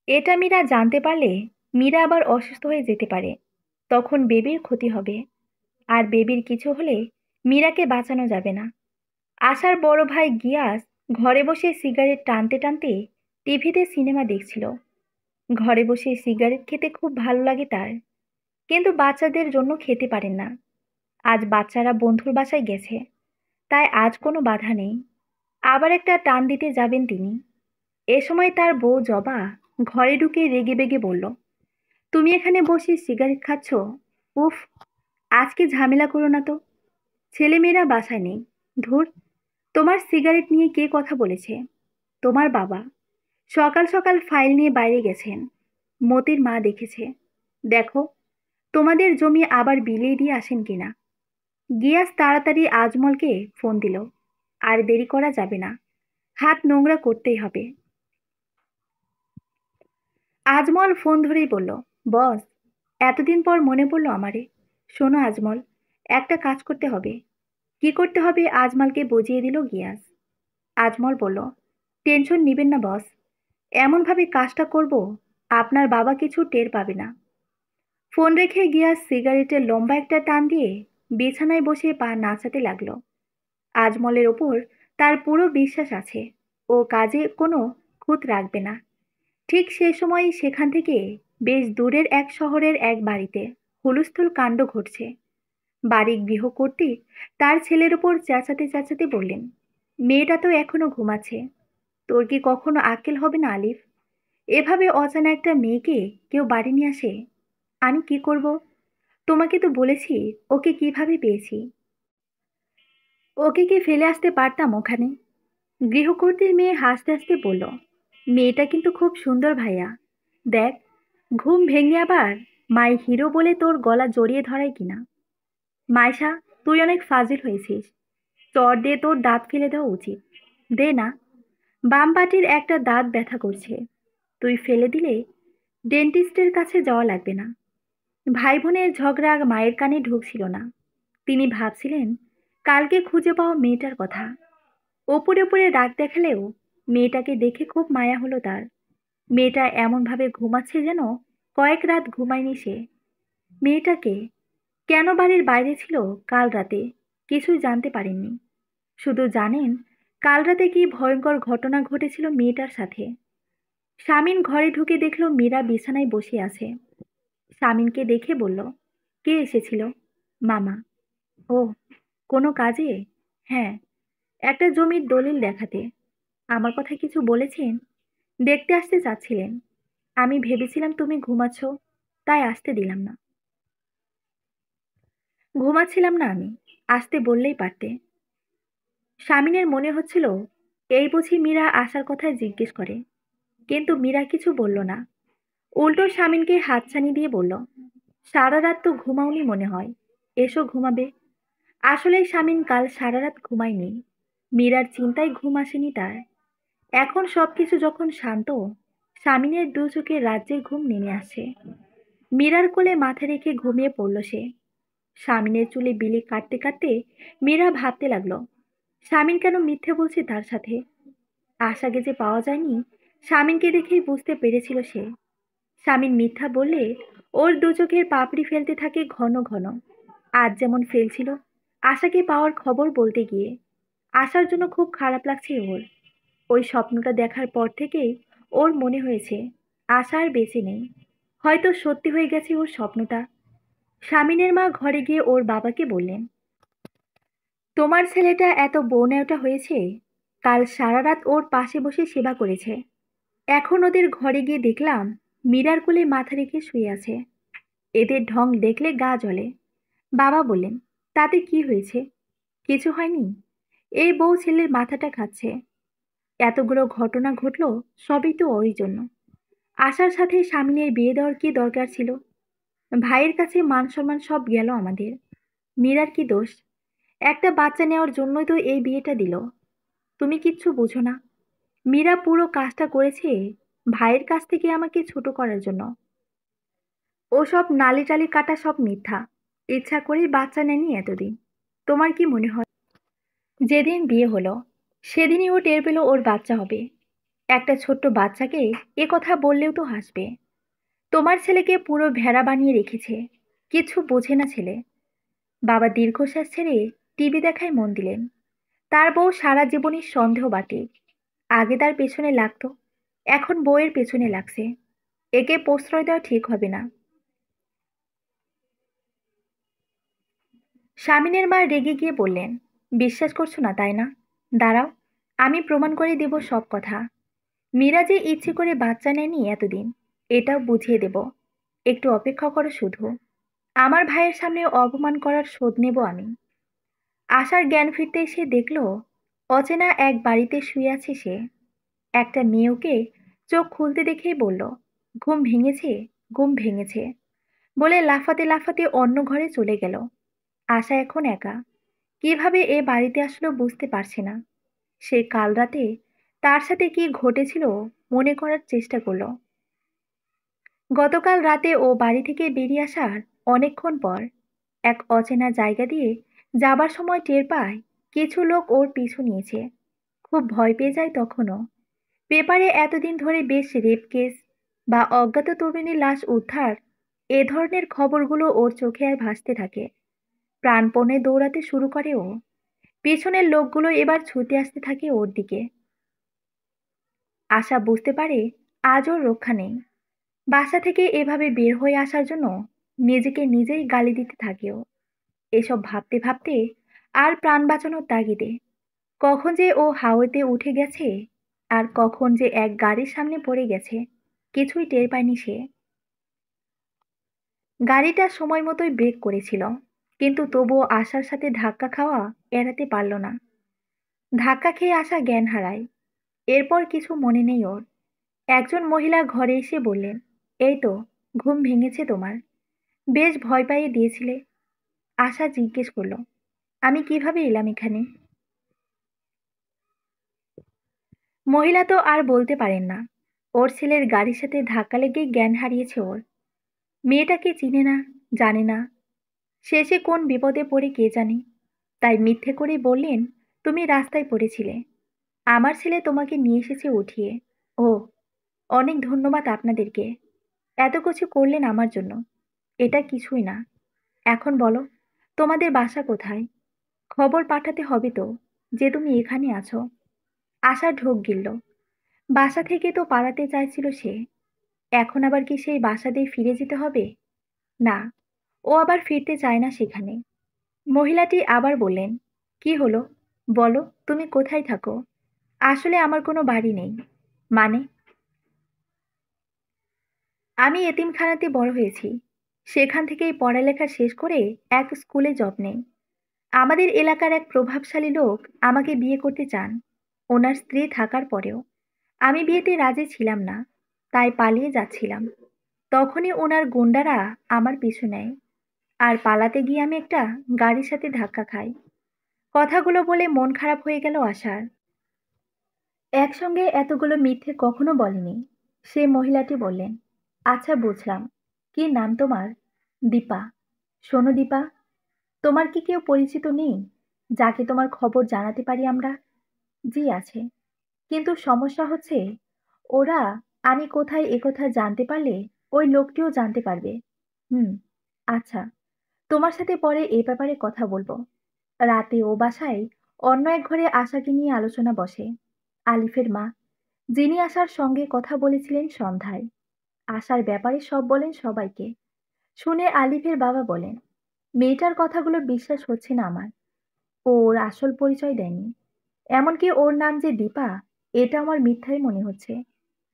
এটা মীরা জানতে পারলে মীরা আবার অসুস্থ হয়ে যেতে পারে। তখন বেবির ক্ষতি হবে। আর বেবির কিছু হলে মীরাকে বাঁচানো যাবে না। আশার বড় ভাই গিয়াস ঘরে বসে সিগারেট টানতে টানতে টিভিতে সিনেমা দেখছিল। ঘরে বসে সিগারেট খেতে খুব ভালো লাগে তার, কিন্তু বাচ্চাদের জন্য খেতে পারেন না। আজ বাচ্চারা বন্ধুর বাসায় গেছে, তাই আজ কোনো বাধা নেই। আবার একটা টান দিতে যাবেন তিনি। এ সময় তার বউ জবা ঘরে ঢুকে রেগে বেগে বলল, তুমি এখানে বসে সিগারেট খাচ্ছ? উফ, আজকে ঝামেলা করো না তো। ছেলেমেয়েরা বাসায় নেই। ধুর, তোমার সিগারেট নিয়ে কে কথা বলেছে? তোমার বাবা সকাল সকাল ফাইল নিয়ে বাইরে গেছেন। মতির মা দেখেছে। দেখো তোমাদের জমি আবার বিলিয়ে দিয়ে আসেন কিনা। গিয়াস তাড়াতাড়ি আজমলকে ফোন দিল। আর দেরি করা যাবে না, হাত নোংরা করতেই হবে। আজমল ফোন ধরেই বলল, বস, এতদিন পর মনে পড়লো আমারে। শোনো আজমল, একটা কাজ করতে হবে। কি করতে হবে আজমলকে বুঝিয়ে দিল গিয়াস। আজমল বলল, টেনশন নিবেন না বস, এমনভাবে কাজটা করব আপনার বাবা কিছু টের পাবে না। ফোন রেখে গিয়াস সিগারেটের লম্বা একটা টান দিয়ে বিছানায় বসে পা নাচাতে লাগলো। আজমলের ওপর তার পুরো বিশ্বাস আছে, ও কাজে কোনো খুঁত রাখবে না। ঠিক সে সময় সেখান থেকে বেশ দূরের এক শহরের এক বাড়িতে হুলস্থুল কাণ্ড ঘটছে। বাড়ির গৃহকর্ত্রী তার ছেলের ওপর চেঁচাতে চেঁচাতে বললেন, মেয়েটা তো এখনো ঘুমাচ্ছে। তোর কি কখনো আক্কেল হবে না আলিফ? এভাবে অজানা একটা মেয়েকে কেউ বাড়ি নিয়ে আসে? আমি কি করব? তোমাকে তো বলেছি ওকে কিভাবে পেয়েছি। ওকে কি ফেলে আসতে পারতাম ওখানে? গৃহকর্ত্রীর মেয়ে হাসতে হাসতে বলল, মেয়েটা কিন্তু খুব সুন্দর ভাইয়া। দেখ, ঘুম ভেঙে আবার মাই হিরো বলে তোর গলা জড়িয়ে ধরায় কিনা। মাইশা, তুই অনেক ফাজিল হয়েছিস। চর দিয়ে তোর দাঁত ফেলে দেওয়া উচিত। দে না, বাম পাটির একটা দাঁত ব্যথা করছে। তুই ফেলে দিলে ডেন্টিস্টের কাছে যাওয়া লাগবে না। ভাই বোনের ঝগড়া মায়ের কানে ঢুকছিল না। তিনি ভাবছিলেন কালকে খুঁজে পাওয়া মেয়েটার কথা। ওপরে ওপরে রাগ দেখালেও মেয়েটাকে দেখে খুব মায়া হলো তার। মেয়েটা এমনভাবে ঘুমাচ্ছে যেন কয়েক রাত ঘুমায়নি সে। মেয়েটাকে কেন বাড়ির বাইরে ছিল কাল রাতে কিছুই জানতে পারেননি। শুধু জানেন কাল রাতে কি ভয়ঙ্কর ঘটনা ঘটেছিল মেয়েটার সাথে। শামিন ঘরে ঢুকে দেখলো মীরা বিছানায় বসে আছে। শামিনকে দেখে বলল, কে এসেছিল? মামা। ও, কোনো কাজে? হ্যাঁ, একটা জমির দলিল দেখাতে। আমার কথা কিছু বলেছেন? দেখতে আসতে চাচ্ছিলেন। আমি ভেবেছিলাম তুমি ঘুমাচ্ছ, তাই আসতে দিলাম না। ঘুমাচ্ছিলাম না আমি, আসতে বললেই পারতে। শামিনের মনে হচ্ছিল এই বুঝি মীরা আসার কথা জিজ্ঞেস করে। কিন্তু মীরা কিছু বলল না। উল্টো শামিনকে হাতছানি দিয়ে বলল, সারা রাত তো ঘুমাওনি মনে হয়, এসো ঘুমাবে। আসলে শামিন কাল সারা রাত ঘুমায়নি। মীরার চিন্তায় ঘুম আসেনি তার। এখন সবকিছু যখন শান্ত, শামিনের দু চোখে রাজ্যের ঘুম নেমে আসে। মীরার কোলে মাথা রেখে ঘুমিয়ে পড়ল সে। শামিনের চুলে বিলি কাটতে কাটতে মীরা ভাবতে লাগলো, শামিন কেন মিথ্যে বলছে তার সাথে। আশাকে যে পাওয়া যায়নি, শামিনকে দেখেই বুঝতে পেরেছিল সে। শামিন মিথ্যা বললে ওর দু চোখের পাপড়ি ফেলতে থাকে ঘন ঘন। আজ যেমন ফেলছিল আশাকে পাওয়ার খবর বলতে গিয়ে। আশার জন্য খুব খারাপ লাগছে ওর। ওই স্বপ্নটা দেখার পর থেকেই ওর মনে হয়েছে আশা আর বেঁচে নেই। হয়তো সত্যি হয়ে গেছে ওর স্বপ্নটা। শামিনের মা ঘরে গিয়ে ওর বাবাকে বললেন, তোমার ছেলেটা এত বৌনেওটা হয়েছে, কাল সারা রাত ওর পাশে বসে সেবা করেছে। এখন ওদের ঘরে গিয়ে দেখলাম মীরার কোলে মাথা রেখে শুয়ে আছে। এদের ঢং দেখলে গা জ্বলে। বাবা বললেন, তাতে কি হয়েছে? কিছু হয়নি? এই বউ ছেলের মাথাটা খাচ্ছে। এতগুলো ঘটনা ঘটলো, সবই তো ওরই জন্য। আশার সাথে স্বামীনের বিয়ে দেওয়ার কি দরকার ছিল? ভাইয়ের কাছে মান সম্মান সব গেল আমাদের। মীরার কি দোষ? একটা বাচ্চা নেওয়ার জন্যই তো এই বিয়েটা দিল। তুমি কিচ্ছু বোঝো না। মীরা পুরো কাজটা করেছে ভাইয়ের কাছ থেকে আমাকে ছোট করার জন্য। ওসব নালি টালি কাটা সব মিথ্যা। ইচ্ছা করেই বাচ্চা নেয়নি এতদিন। তোমার কি মনে হয় যেদিন বিয়ে হলো সেদিনই ও টের পেল ওর বাচ্চা হবে? একটা ছোট্ট বাচ্চাকে এ কথা বললেও তো হাসবে। তোমার ছেলেকে পুরো ভেড়া বানিয়ে রেখেছে। কিছু বোঝে না ছেলে। বাবা দীর্ঘশ্বাস ছেড়ে টিভি দেখায় মন দিলেন। তার বউ সারা জীবনই সন্দেহ বাটে। আগে তার পেছনে লাগতো, এখন বউয়ের পেছনে লাগছে। একে প্রশ্রয় দেওয়া ঠিক হবে না। স্বামীনের মা রেগে গিয়ে বললেন, বিশ্বাস করছো না তাই না? দাঁড়াও, আমি প্রমাণ করে দেব সব কথা। মীরা যে ইচ্ছে করে বাচ্চা নেয়নি এতদিন, এটাও বুঝিয়ে দেব। একটু অপেক্ষা করো শুধু। আমার ভাইয়ের সামনে অপমান করার শোধ নেব আমি। আশার জ্ঞান ফিরতে এসে দেখল অচেনা এক বাড়িতে শুয়ে আছে সে। একটা মেয়ে ওকে চোখ খুলতে দেখেই বলল, ঘুম ভেঙেছে, ঘুম ভেঙেছে বলে লাফাতে লাফাতে অন্য ঘরে চলে গেল। আশা এখন একা। কিভাবে এ বাড়িতে আসলো বুঝতে পারছে না। সে কাল রাতে তার সাথে কি ঘটেছিল মনে করার চেষ্টা করলো। গতকাল রাতে ও বাড়ি থেকে বেরিয়ে আসার অনেকক্ষণ পর এক অচেনা জায়গা দিয়ে যাবার সময় টের পায় কিছু লোক ওর পিছু নিয়েছে। খুব ভয় পেয়ে যায় তখনও। পেপারে এতদিন ধরে বেশ রেপ কেস বা অজ্ঞাত তরুণীর লাশ উদ্ধার, এ ধরনের খবরগুলো ওর চোখে আর ভাসতে থাকে। প্রাণপণে দৌড়াতে শুরু করে ও। পেছনের লোকগুলো এবার ছুটে আসতে থাকে ওর দিকে। আশা বুঝতে পারে আজ ওর রক্ষা নেই। বাসা থেকে এভাবে বের হয়ে আসার জন্য নিজেকে নিজেই গালি দিতে থাকে ও। এসব ভাবতে ভাবতে আর প্রাণ বাঁচানোর তাগিদে কখন যে ও হাওয়াতে উঠে গেছে আর কখন যে এক গাড়ির সামনে পড়ে গেছে কিছুই টের পায়নি সে। গাড়িটা সময় মতোই ব্রেক করেছিল, কিন্তু তবুও আশার সাথে ধাক্কা খাওয়া এড়াতে পারল না। ধাক্কা খেয়ে আশা জ্ঞান হারায়। এরপর কিছু মনে নেই ওর। একজন মহিলা ঘরে এসে বললেন, এই তো, ঘুম ভেঙেছে তোমার? বেশ ভয় পাইয়ে দিয়েছিলে। আশা জিজ্ঞেস করলো, আমি কিভাবে এলাম এখানে? মহিলা তো আর বলতে পারেন না। ওর ছেলের গাড়ির সাথে ধাক্কা লেগেই জ্ঞান হারিয়েছে ওর। মেয়েটাকে চিনে না, জানে না। শেষে কোন বিপদে পড়ে কে জানে। তাই মিথ্যে করে বললেন, তুমি রাস্তায় পড়েছিলে, আমার ছেলে তোমাকে নিয়ে এসেছে উঠিয়ে। ও, অনেক ধন্যবাদ আপনাদেরকে। এত কিছু করলেন আমার জন্য। এটা কিছুই না। এখন বলো, তোমাদের বাসা কোথায়? খবর পাঠাতে হবে তো যে তুমি এখানে আছো। আশা ঢোক গিলল। বাসা থেকে তো পালাতে চাইছিল সে। এখন আবার কি সেই বাসা দিয়ে ফিরে যেতে হবে? না, ও আবার ফিরতে চায় না সেখানে। মহিলাটি আবার বললেন, কি হলো, বলো তুমি কোথায় থাকো? আসলে আমার কোনো বাড়ি নেই। মানে? আমি এতিমখানাতে বড় হয়েছি। সেখান থেকেই পড়ালেখা শেষ করে এক স্কুলে জব নেই। আমাদের এলাকার এক প্রভাবশালী লোক আমাকে বিয়ে করতে চান। ওনার স্ত্রী থাকার পরেও আমি বিয়েতে রাজি ছিলাম না, তাই পালিয়ে যাচ্ছিলাম। তখনই ওনার গুন্ডারা আমার পিছু নেয়, আর পালাতে গিয়ে আমি একটা গাড়ির সাথে ধাক্কা খাই। কথাগুলো বলে মন খারাপ হয়ে গেল আশার। একসঙ্গে এতগুলো মিথ্যে কখনো বলেনি সে। মহিলাটি বললেন, আচ্ছা বুঝলাম। কি নাম তোমার? দীপা। শোনো দীপা, তোমার কি কেউ পরিচিত নেই যাকে তোমার খবর জানাতে পারি আমরা? জি আছে, কিন্তু সমস্যা হচ্ছে ওরা, আমি কোথায় একথা জানতে পারলে ওই লোকটিও জানতে পারবে। হুম, আচ্ছা, তোমার সাথে পরে এ ব্যাপারে কথা বলবো। রাতে ও বাসায় অন্য এক ঘরে আশাকে নিয়ে আলোচনা বসে। আলিফের মা, যিনি আশার সঙ্গে কথা বলেছিলেন সন্ধ্যায়, আশার ব্যাপারে সব বলেন সবাইকে। শুনে আলিফের বাবা বলেন, মেয়েটার কথাগুলো বিশ্বাস হচ্ছে না আমার। ও ওর আসল পরিচয় দেয়নি। এমনকি ওর নাম যে দীপা, এটা আমার মিথ্যাই মনে হচ্ছে।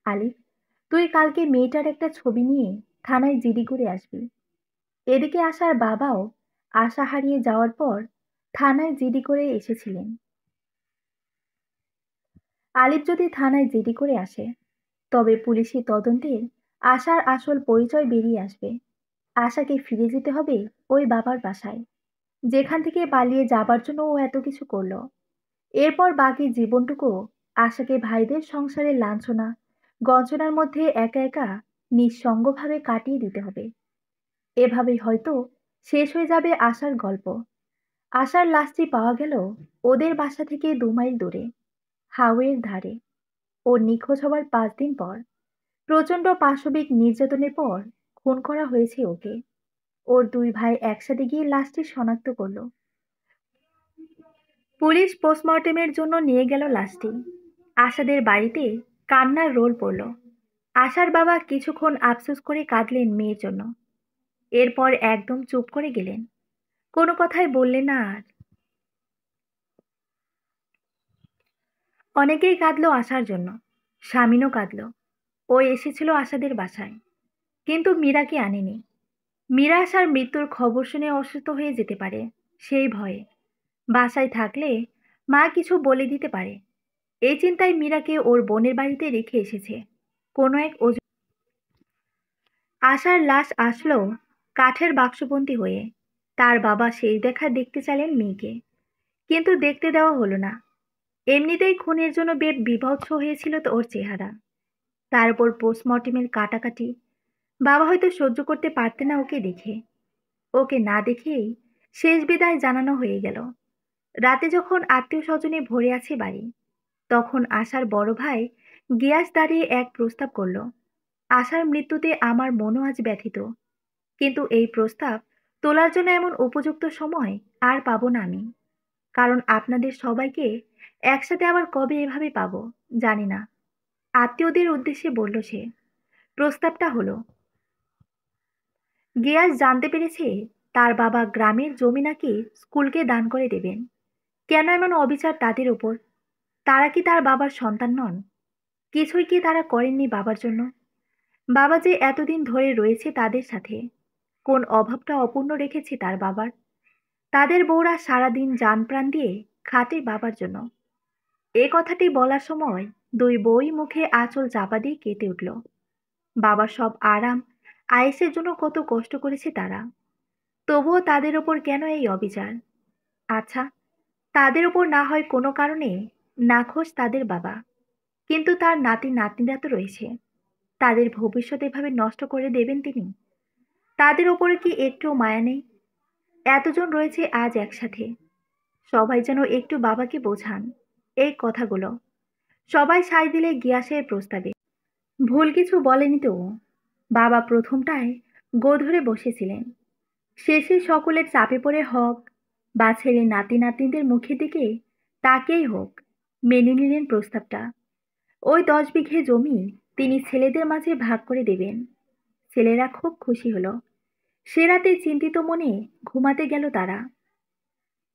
আলিফ, তুই কালকে মেয়েটার একটা ছবি নিয়ে থানায় জিডি করে আসবি। এদিকে আশার বাবাও আশা হারিয়ে যাওয়ার পর থানায় জিডি করে এসেছিলেন। আলিফ যদি থানায় জিডি করে আসে, তবে পুলিশি তদন্তের আশার আসল পরিচয় বেরিয়ে আসবে। আশাকে ফিরে যেতে হবে ওই বাবার বাসায়, যেখান থেকে পালিয়ে যাবার জন্য ও এত কিছু করলো। এরপর বাকি জীবনটুকু আশাকে ভাইদের সংসারের লাঞ্ছনা গঞ্জনার মধ্যে একা একা নিঃসঙ্গভাবে কাটিয়ে দিতে হবে। এভাবেই হয়তো শেষ হয়ে যাবে আশার গল্প। আশার লাশটি পাওয়া গেল ওদের বাসা থেকে 2 মাইল দূরে, হাওয়ের ধারে। ও নিখোঁজ হওয়ার 5 দিন পর প্রচন্ড পাশবিক নির্যাতনের পর খুন করা হয়েছে ওকে। ওর 2 ভাই একসাথে গিয়ে লাশটি শনাক্ত করলো। পুলিশ পোস্টমর্টেমের জন্য নিয়ে গেল লাশটি। আশাদের বাড়িতে কান্নার রোল পড়ল। আশার বাবা কিছুক্ষণ আফসোস করে কাঁদলেন মেয়ের জন্য। এরপর একদম চুপ করে গেলেন, কোনো কথাই বললেন না আর। অনেকেই কাঁদলো আশার জন্য, স্বামীনও কাঁদলো। ও এসেছিল আশাদের বাসায়, কিন্তু মীরাকে আনেনি। মীরা আশার মৃত্যুর খবর শুনে অসুস্থ হয়ে যেতে পারে, সেই ভয়ে। বাসায় থাকলে মা কিছু বলে দিতে পারে, এই চিন্তায় মীরাকে ওর বোনের বাড়িতে রেখে এসেছে কোনো এক আশার লাশ আসলো কাঠের বাক্সবন্দি হয়ে। তার বাবা শেষ দেখা দেখতে চাইলেন মেয়েকে, কিন্তু দেখতে দেওয়া হলো না। এমনিতেই খুনের জন্য বিভৎস হয়েছিল তো ওর চেহারা, তার উপর পোস্টমর্টেমের কাটাকাটি। বাবা হয়তো সহ্য করতে পারতেন না ওকে দেখে। ওকে না দেখেই শেষ বিদায় জানানো হয়ে গেল। রাতে যখন আত্মীয় স্বজনে ভরে আছে বাড়ি, তখন আশার বড় ভাই গিয়াস দাঁড়িয়ে এক প্রস্তাব করলো। আশার মৃত্যুতে আমার মনও আজ ব্যথিত, কিন্তু এই প্রস্তাব তোলার জন্য এমন উপযুক্ত সময় আর পাবো না আমি। কারণ আপনাদের সবাইকে একসাথে আবার কবে এভাবে পাবো জানি না। আত্মীয়দের উদ্দেশ্যে বলল সে। প্রস্তাবটা হলো, গিয়াস জানতে পেরেছে তার বাবা গ্রামের জমি নাকি স্কুলকে দান করে দেবেন। কেন এমন অবিচার তাদের উপর? তারা কি তার বাবার সন্তান নন? কিছুই কি তারা করেননি বাবার জন্য? বাবা যে এতদিন ধরে রয়েছে তাদের সাথে, কোন অভাবটা অপূর্ণ রেখেছে তার বাবার? তাদের বউরা সারাদিন জান প্রাণ দিয়ে খাটে বাবার জন্য। এ কথাটি বলার সময় 2 বউই মুখে আঁচল চাপা দিয়ে কেঁদে উঠল। বাবার সব আরাম আয়েসের জন্য কত কষ্ট করেছে তারা, তবুও তাদের ওপর কেন এই অবিচার? আচ্ছা, তাদের ওপর না হয় কোনো কারণে নাখোশ তাদের বাবা, কিন্তু তার নাতি নাতনিরা তো রয়েছে। তাদের ভবিষ্যৎ এভাবে নষ্ট করে দেবেন তিনি? তাদের ওপরে কি একটুও মায়া নেই? এতজন রয়েছে আজ একসাথে, সবাই যেন একটু বাবাকে বোঝান এই কথাগুলো। সবাই সায় দিলে গিয়াসের প্রস্তাবে। ভুল কিছু বলেনি তো ও। বাবা প্রথমটায় গো ধরে বসেছিলেন, শেষে সকলের চাপে পড়ে হোক বা ছেলে নাতি নাতনিদের মুখের দিকে তাকেই হোক মেনে নিলেন প্রস্তাবটা। ওই 10 বিঘে জমি তিনি ছেলেদের মাঝে ভাগ করে দেবেন। ছেলেরা খুব খুশি হলো। সে রাতে চিন্তিত মনে ঘুমাতে গেল তারা।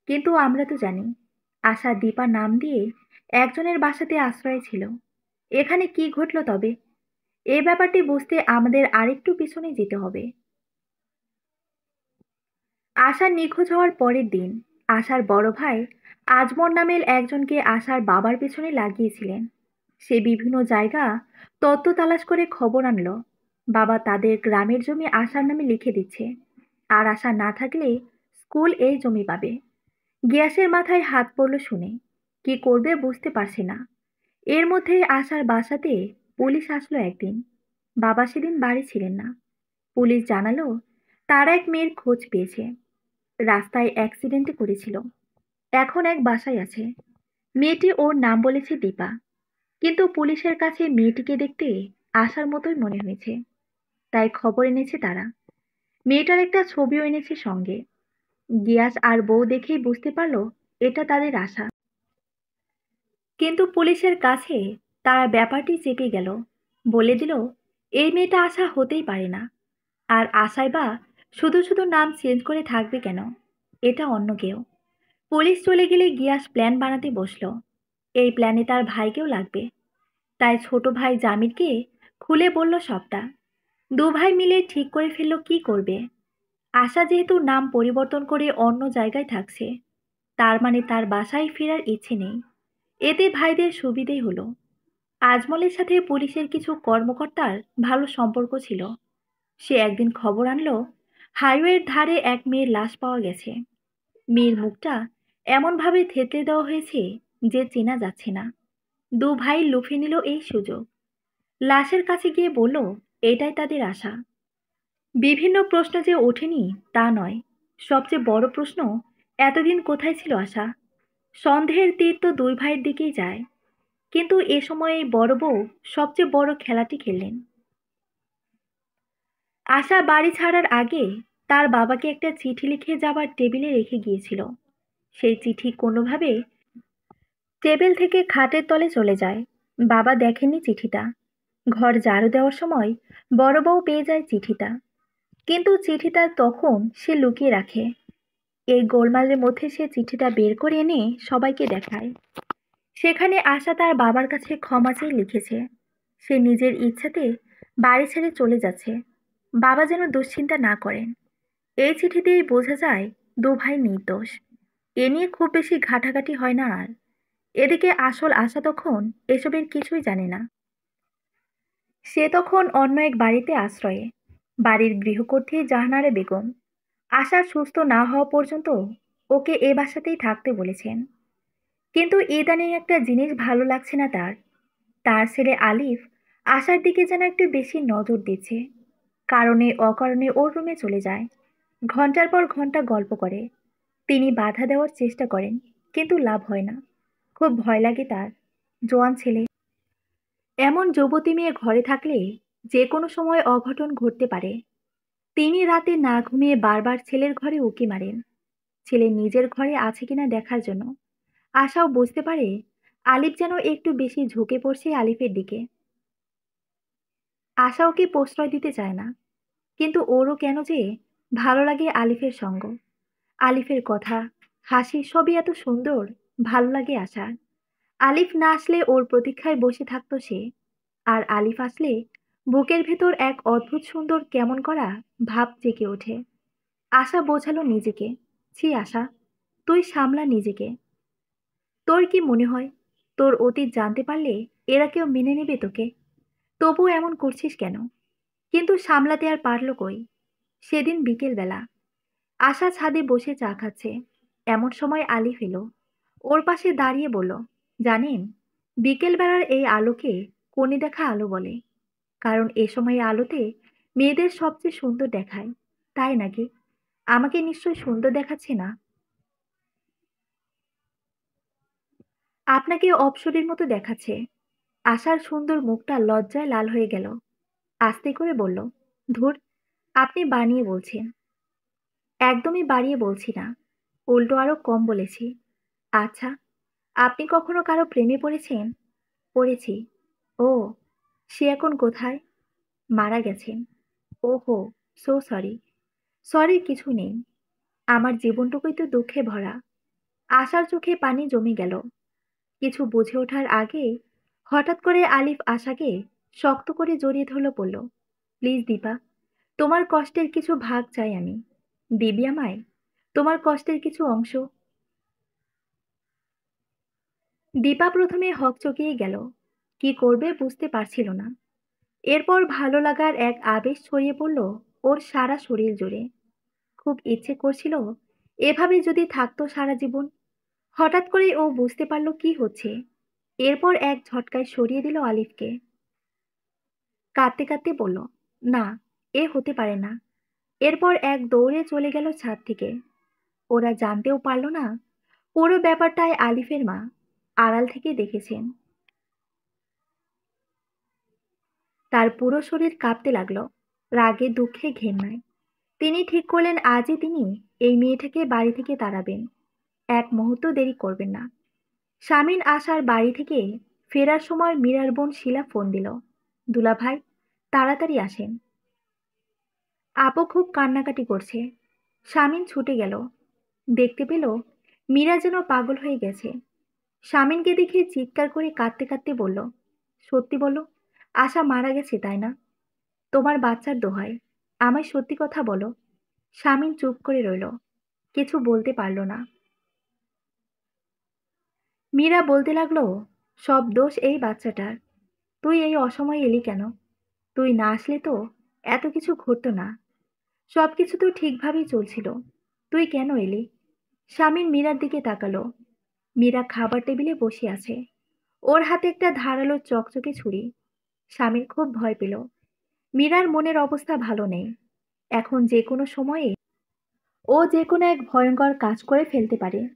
কিন্তু আমরা তো জানি আশা দীপা নাম দিয়ে একজনের বাসাতে আশ্রয় ছিল। এখানে কি ঘটল তবে? এই ব্যাপারটি বুঝতে আমাদের আরেকটু পিছনে যেতে হবে। আশার নিখোঁজ হওয়ার পরের দিন আশার বড় ভাই আজমল নামের একজনকে আশার বাবার পেছনে লাগিয়েছিলেন। সে বিভিন্ন জায়গা তত্ত্ব তালাশ করে খবর আনলো বাবা তাদের গ্রামের জমি আশার নামে লিখে দিচ্ছে, আর আশা না থাকলে স্কুল এই জমি পাবে। গিয়াসের মাথায় হাত পড়ল শুনে। কি করবে বুঝতে পারছে না। এর মধ্যে আশার বাসাতে পুলিশ আসলো একদিন। বাবা সেদিন বাড়ি ছিলেন না। পুলিশ জানালো তারা এক মেয়ের খোঁজ পেয়েছে, রাস্তায় অ্যাক্সিডেন্টে করেছিল, এখন এক বাসায় আছে। মেয়েটি ওর নাম বলেছে দীপা, কিন্তু পুলিশের কাছে মেয়েটিকে দেখতে আসার মতোই মনে হয়েছে। তাই খবর এনেছে তারা। মেয়েটার একটা ছবিও এনেছে সঙ্গে। গিয়াস আর বউ দেখেই বুঝতে পারলো এটা তাদের আশা। কিন্তু পুলিশের কাছে তারা ব্যাপারটি চেপে গেল, বলে দিল এই মেয়েটা আশা হতেই পারে না। আর আশায় বা শুধু শুধু নাম চেঞ্জ করে থাকবে কেন? এটা অন্য কেউ। পুলিশ চলে গেলে গিয়াস প্ল্যান বানাতে বসলো। এই প্ল্যানে তার ভাইকেও লাগবে। তাই ছোট ভাই জামিরকে খুলে বলল সবটা। 2 ভাই মিলে ঠিক করে ফেললো কি করবে। আশা যেহেতু নাম পরিবর্তন করে অন্য জায়গায় থাকছে, তার মানে তার বাসায় ফেরার ইচ্ছে নেই। এতে ভাইদের সুবিধেই হলো। আজমলের সাথে পুলিশের কিছু কর্মকর্তার ভালো সম্পর্ক ছিল। সে একদিন খবর আনলো হাইওয়ের ধারে এক মেয়ের লাশ পাওয়া গেছে। মেয়ের মুখটা এমনভাবে থেতলে দেওয়া হয়েছে যে চেনা যাচ্ছে না। দু ভাই লুফে নিল এই সুযোগ। লাশের কাছে গিয়ে বলল এটাই তাদের আশা। বিভিন্ন প্রশ্ন যে ওঠেনি তা নয়, সবচেয়ে বড় প্রশ্ন এতদিন কোথায় ছিল আশা। সন্দেহের তীর তো দুই ভাইয়ের দিকেই যায়। কিন্তু এ সময়ে বড় বউ সবচেয়ে বড় খেলাটি খেললেন। আশা বাড়ি ছাড়ার আগে তার বাবাকে একটা চিঠি লিখে যাবার টেবিলে রেখে গিয়েছিল। সেই চিঠি কোনোভাবে টেবিল থেকে খাটের তলে চলে যায়। বাবা দেখেননি চিঠিটা। ঘর ঝাড়ু দেওয়ার সময় বড় বউ পেয়ে যায় চিঠিটা। কিন্তু চিঠিটা তখন সে লুকিয়ে রাখে। এই গোলমালের মধ্যে সে চিঠিটা বের করে এনে সবাইকে দেখায়। সেখানে আশা তার বাবার কাছে ক্ষমা চেয়ে লিখেছে সে নিজের ইচ্ছাতে বাড়ি ছেড়ে চলে যাচ্ছে। বাবা যেন দুশ্চিন্তা না করেন। এই চিঠিতেই বোঝা যায় দু ভাই নির্দোষ। এ নিয়ে খুব বেশি ঘাটাঘাটি হয় না আর। এদিকে আসল আশা তখন এসবের কিছুই জানে না। সে তখন অন্য এক বাড়িতে আশ্রয়ে। বাড়ির গৃহকর্ত্রী জাহানারা বেগম আশা সুস্থ না হওয়া পর্যন্ত ওকে এ বাসাতেই থাকতে বলেছেন। কিন্তু ইদানিং একটা জিনিস ভালো লাগছে না তার। তার ছেলে আলিফ আশার দিকে যেন একটু বেশি নজর দিচ্ছে। কারণে অকারণে ওর রুমে চলে যায়। ঘন্টার পর ঘন্টা গল্প করে। তিনি বাধা দেওয়ার চেষ্টা করেন, কিন্তু লাভ হয় না। খুব ভয় লাগে তার। জোয়ান ছেলে, এমন যুবতী মেয়ে ঘরে থাকলে যে কোনো সময় অঘটন ঘটতে পারে। তিনি রাতে না ঘুমিয়ে বারবার ছেলের ঘরে উঁকি মারেন, ছেলে নিজের ঘরে আছে কিনা দেখার জন্য। আশাও বুঝতে পারে আলিফ যেন একটু বেশি ঝুঁকে পড়ছে আলিফের দিকে। আশা ওকে প্রশ্রয় দিতে চায় না, কিন্তু ওরও কেন যে ভালো লাগে আলিফের সঙ্গ। আলিফের কথা, হাসি সবই এত সুন্দর। ভালো লাগে আশার। আলিফ না আসলে ওর প্রতীক্ষায় বসে থাকতো সে। আর আলিফ আসলে বুকের ভেতর এক অদ্ভুত সুন্দর কেমন করা ভাব জেগে ওঠে। আশা বোঝালো নিজেকে, ছি আশা, তুই সামলা নিজেকে। তোর কি মনে হয় তোর অতীত জানতে পারলে এরা কেউ মেনে নেবে তোকে? তবু এমন করছিস কেন? কিন্তু সামলাতে আর পারল কই। সেদিন বিকেল বেলা আশা ছাদে বসে চা খাচ্ছে। এমন সময় আলিফ এলো। ওর পাশে দাঁড়িয়ে বলল, জানেন, বিকেল বেলার এই আলোকে কনে দেখা আলো বলে। কারণ এ সময় আলোতে মেয়েদের সবচেয়ে সুন্দর দেখায়। তাই নাকি? আমাকে নিশ্চয় সুন্দর দেখাচ্ছে না? আপনাকে অপসরীর মতো দেখাচ্ছে। আশার সুন্দর মুখটা লজ্জায় লাল হয়ে গেল। আস্তে করে বলল, ধুর, আপনি বানিয়ে বলছেন। একদমই বাড়িয়ে বলছি না, উল্টো আরো কম বলেছি। আচ্ছা, আপনি কখনো কারো প্রেমে পড়েছেন? পড়েছি। ও, সে এখন কোথায়? মারা গেছেন। ওহো, সো সরি। সরি কিছু নেই। আমার জীবনটুকুই তো দুঃখে ভরা। আশার চোখে পানি জমে গেল। কিছু বুঝে ওঠার আগে হঠাৎ করে আলিফ আশাকে শক্ত করে জড়িয়ে ধরল, বলল, প্লিজ দীপা, তোমার কষ্টের কিছু ভাগ চাই আমি। দিবি আমায় তোমার কষ্টের কিছু অংশ? দীপা প্রথমে হকচকিয়ে গেল। কি করবে বুঝতে পারছিল না। এরপর ভালো লাগার এক আবেশ ছড়িয়ে পড়ল ওর সারা শরীর জুড়ে। খুব ইচ্ছে করছিল এভাবে যদি থাকতো সারা জীবন। হঠাৎ করে ও বুঝতে পারল কি হচ্ছে। এরপর এক ঝটকায় সরিয়ে দিল আলিফকে। কাঁদতে কাঁদতে বলল, না, এ হতে পারে না। এরপর এক দৌড়ে চলে গেল ছাদ থেকে। ওরা জানতেও পারল না পুরো ব্যাপারটায় আলিফের মা আড়াল থেকে দেখেছেন। তার পুরো শরীর কাঁপতে লাগলো, রাগে দুঃখে ঘেন্নায়। তিনি ঠিক করলেন আজই তিনি এই মেয়েটাকে বাড়ি থেকে তাড়াবেন। এক মুহূর্ত দেরি করবেন না। শামীম আসার বাড়ি থেকে ফেরার সময় মীরার বোন শিলা ফোন দিল, দুলা ভাই, তাড়াতাড়ি আসেন। আপু খুব কান্নাকাটি করছে। শামীম ছুটে গেল। দেখতে পেল মীরা যেন পাগল হয়ে গেছে। শামীমকে দেখে চিৎকার করে কাঁদতে কাঁদতে বলল, সত্যি বলো, আশা মারা গেছে তাই না? তোমার বাচ্চার দোহাই, আমায় সত্যি কথা বলো। শামীম চুপ করে রইল, কিছু বলতে পারল না। মীরা বলতে লাগলো, সব দোষ এই বাচ্চাটার। তুই এই অসময়ে এলি কেন? তুই না আসলে তো এত কিছু ঘটতো না। সবকিছু তো ঠিকভাবেই চলছিল। তুই কেন এলি? স্বামীর মীরার দিকে তাকালো। মীরা খাবার টেবিলে বসে আছে। ওর হাতে একটা ধারালো চকচকে ছুরি। স্বামীর খুব ভয় পেল। মীরার মনের অবস্থা ভালো নেই। এখন যে কোনো সময়ে ও যে কোনো এক ভয়ঙ্কর কাজ করে ফেলতে পারে।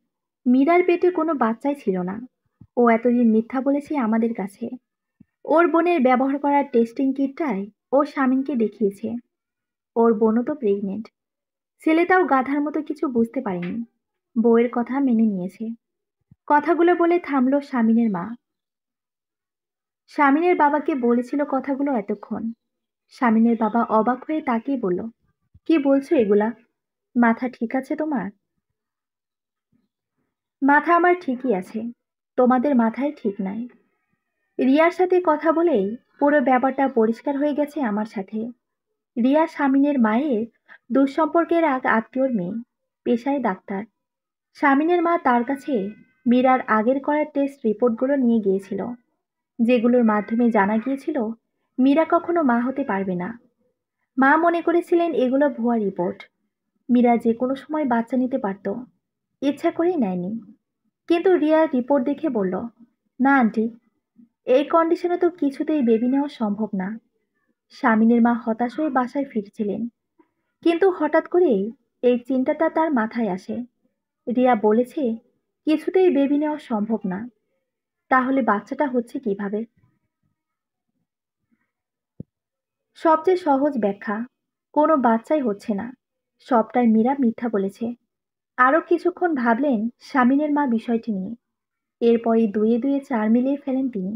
মীরার পেটে কোনো বাচ্চাই ছিল না। ও এতদিন মিথ্যা বলেছে আমাদের কাছে। ওর বোনের ব্যবহার করা টেস্টিং কিটটাই ও স্বামীকে দেখিয়েছে। ওর বোনও তো প্রেগনেন্ট। ছেলেটাও গাধার মতো কিছু বুঝতে পারেনি। বউয়ের কথা মেনে নিয়েছে। কথাগুলো বলে থামলো স্বামীনের মা। স্বামীনের বাবাকে বলেছিল কথাগুলো এতক্ষণ। স্বামীনের বাবা অবাক হয়ে তাকিয়ে বলল, কি বলছো এগুলা? মাথা ঠিক আছে তোমার? মাথা আমার ঠিকই আছে। তোমাদের মাথায় ঠিক নাই। রিয়ার সাথে কথা বলেই পুরো ব্যাপারটা পরিষ্কার হয়ে গেছে আমার সাথে। রিয়া স্বামীনের মায়ের দুঃসম্পর্কের এক আত্মীয়র মেয়ে, পেশায় ডাক্তার। স্বামীনের মা তার কাছে মীরার আগের করা টেস্ট রিপোর্টগুলো নিয়ে গিয়েছিল, যেগুলোর মাধ্যমে জানা গিয়েছিল মীরা কখনো মা হতে পারবে না। মা মনে করেছিলেন এগুলো ভুয়া রিপোর্ট। মীরা যে কোনো সময় বাচ্চা নিতে পারত। ইচ্ছা করেই নেয়নি। কিন্তু রিয়া রিপোর্ট দেখে বলল, না আন্টি, এই কন্ডিশনে তো কিছুতেই বেবি নেওয়া সম্ভব না। স্বামীনের মা হতাশ হয়ে বাসায় ফিরছিলেন। কিন্তু হঠাৎ করে এই চিন্তাটা তার মাথায় আসে। রিয়া বলেছে কিছুতেই বেবি নেওয়া সম্ভব না। তাহলে বাচ্চাটা হচ্ছে কিভাবে? সবচেয়ে সহজ ব্যাখ্যা, কোনো বাচ্চাই হচ্ছে না। সবটাই মীরা মিথ্যা বলেছে। আরো কিছুক্ষণ ভাবলেন স্বামীনের মা বিষয়টি নিয়ে। এরপরই দুয়ে দুয়ে চার মিলিয়ে ফেলেন তিনি।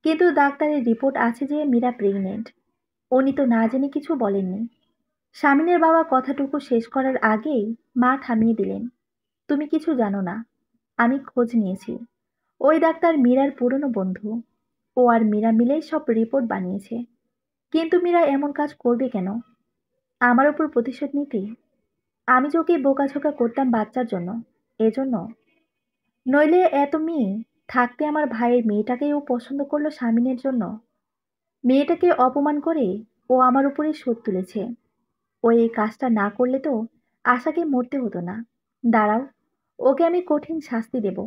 কিন্তু ডাক্তারের রিপোর্ট আছে যে মীরা প্রেগনেন্ট। উনি তো না জেনে কিছু বলেননি। স্বামীনের বাবা কথাটুকু শেষ করার আগেই মা থামিয়ে দিলেন, তুমি কিছু জানো না। আমি খোঁজ নিয়েছি। ওই ডাক্তার মীরার পুরনো বন্ধু। ও আর মীরা মিলেই সব রিপোর্ট বানিয়েছে। কিন্তু মীরা এমন কাজ করবে কেন? আমার উপর প্রতিশোধ নিতে? আমি যে ওকে বোকাঝোকা করতাম বাচ্চার জন্য, এজন্য? নইলে এত মেয়ে থাকতে আমার ভাইয়ের মেয়েটাকেই ও পছন্দ করলো স্বামীনের জন্য? মেয়েটাকে অপমান করে ও আমার উপরেই শোধ তুলেছে। ও এই কাজটা না করলে তো আশাকে মরতে হতো না। দাঁড়াও, ওকে আমি কঠিন শাস্তি দেব।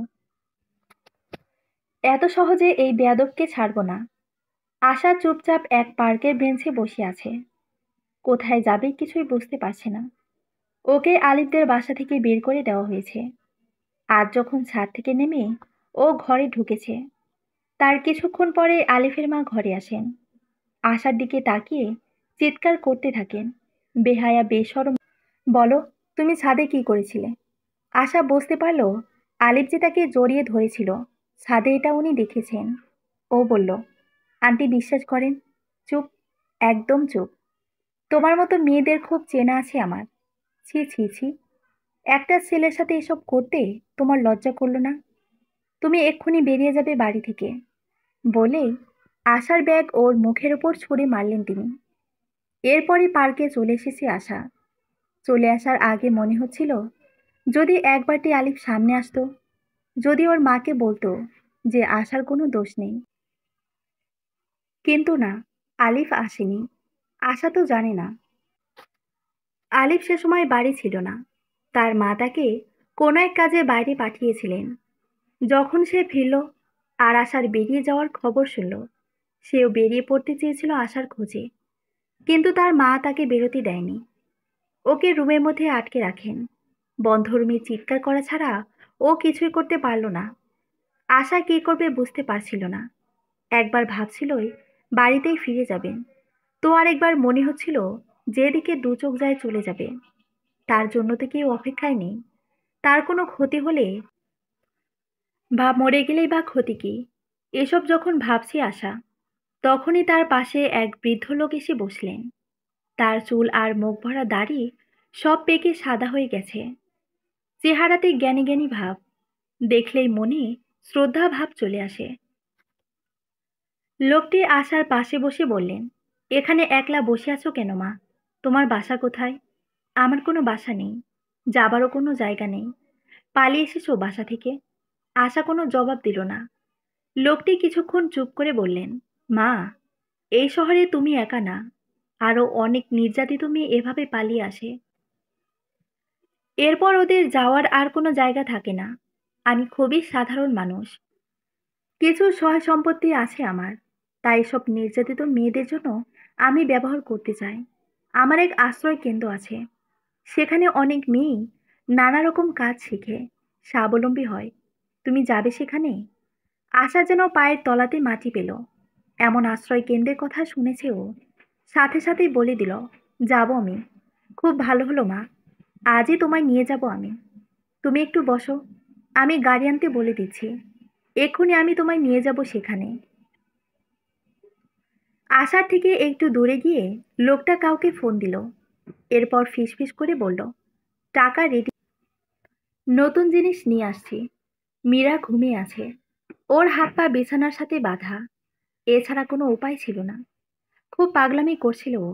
এত সহজে এই বেয়াদবকে ছাড়বো না। আশা চুপচাপ এক পার্কের বেঞ্চে বসে আছে। কোথায় যাবে কিছুই বুঝতে পারছে না। ওকে আলিফদের বাসা থেকে বের করে দেওয়া হয়েছে। আজ যখন ছাদ থেকে নেমে ও ঘরে ঢুকেছে, তার কিছুক্ষণ পরে আলিফের মা ঘরে আসেন। আশার দিকে তাকিয়ে চিৎকার করতে থাকেন, বেহায়া বেশরম, বলো, তুমি ছাদে কি করেছিলে? আশা বুঝতে পারল আলিফ যে তাকে জড়িয়ে ধরেছিল ছাদে, এটা উনি দেখেছেন। ও বলল, আন্টি বিশ্বাস করেন? চুপ, একদম চুপ। তোমার মতো মেয়েদের খুব চেনা আছে আমার। ছি ছি ছি, একটা ছেলের সাথে এসব করতে তোমার লজ্জা করলো না? তুমি এক্ষুনি বেরিয়ে যাবে বাড়ি থেকে। বলেই আশার ব্যাগ ওর মুখের ওপর ছুঁড়ে মারলেন তিনি। এরপরই পার্কে চলে এসেছে আশা। চলে আসার আগে মনে হচ্ছিল, যদি একবারটি আলিফ সামনে আসতো, যদি ওর মাকে বলতো যে আশার কোনো দোষ নেই। কিন্তু না, আলিফ আসেনি। আশা তো জানে না আলিফ সে সময় বাড়ি ছিল না। তার মা তাকে কোনো এক কাজে বাইরে পাঠিয়েছিলেন। যখন সে ফিরল আর আশার বেরিয়ে যাওয়ার খবর শুনল, সেও বেরিয়ে পড়তে চেয়েছিল আশার খোঁজে। কিন্তু তার মা তাকে বেরোতে দেয়নি। ওকে রুমের মধ্যে আটকে রাখেন। বন্ধ রুমে চিৎকার করা ছাড়া ও কিছুই করতে পারল না। আশা কি করবে বুঝতে পারছিল না। একবার ভাবছিলই বাড়িতেই ফিরে যাবেন, তো আরেকবার মনে হচ্ছিল যেদিকে দু চোখ যায় চলে যাবে। তার জন্য তো কেউ অপেক্ষায় নেই। তার কোনো ক্ষতি হলে বা মরে গেলেই বা ক্ষতি কি? এসব যখন ভাবছি আশা, তখনই তার পাশে এক বৃদ্ধ লোক এসে বসলেন। তার চুল আর মুখ ভরা দাড়ি সব পেকে সাদা হয়ে গেছে। চেহারাতে জ্ঞানী জ্ঞানী ভাব। দেখলেই মনে শ্রদ্ধা ভাব চলে আসে। লোকটি আশার পাশে বসে বললেন, এখানে একলা বসে আছো কেন মা? তোমার বাসা কোথায়? আমার কোনো বাসা নেই, যাবারও কোনো জায়গা নেই। পালিয়ে এসেছো বাসা থেকে? আশা কোনো জবাব দিল না। লোকটি কিছুক্ষণ চুপ করে বললেন, মা, এই শহরে তুমি একা না, আরো অনেক নির্যাতিত মেয়ে এভাবে পালিয়ে আসে। এরপর ওদের যাওয়ার আর কোনো জায়গা থাকে না। আমি খুবই সাধারণ মানুষ, কিছু সহায় সম্পত্তি আছে আমার, তাই সব নির্যাতিত মেয়েদের জন্য আমি ব্যবহার করতে চাই। আমার এক আশ্রয় কেন্দ্র আছে, সেখানে অনেক মেয়েই নানা রকম কাজ শিখে স্বাবলম্বী হয়। তুমি যাবে সেখানে? আশা যেন পায়ের তলাতে মাটি পেল। এমন আশ্রয় কেন্দ্রের কথা শুনেছে ও। সাথে সাথেই বলে দিল, যাব আমি। খুব ভালো হলো মা, আজই তোমায় নিয়ে যাব আমি। তুমি একটু বসো, আমি গাড়ি আনতে বলে দিচ্ছি। এক্ষুনি আমি তোমায় নিয়ে যাব সেখানে। আশার থেকে একটু দূরে গিয়ে লোকটা কাউকে ফোন দিল। এরপর ফিসফিস করে বলল, টাকা রেডি, নতুন জিনিস নিয়ে আসছি। মীরা ঘুমিয়ে আছে, ওর হাত পা বিছানার সাথে বাঁধা, এছাড়া কোনো উপায় ছিল না। খুব পাগলামি করছিল ও।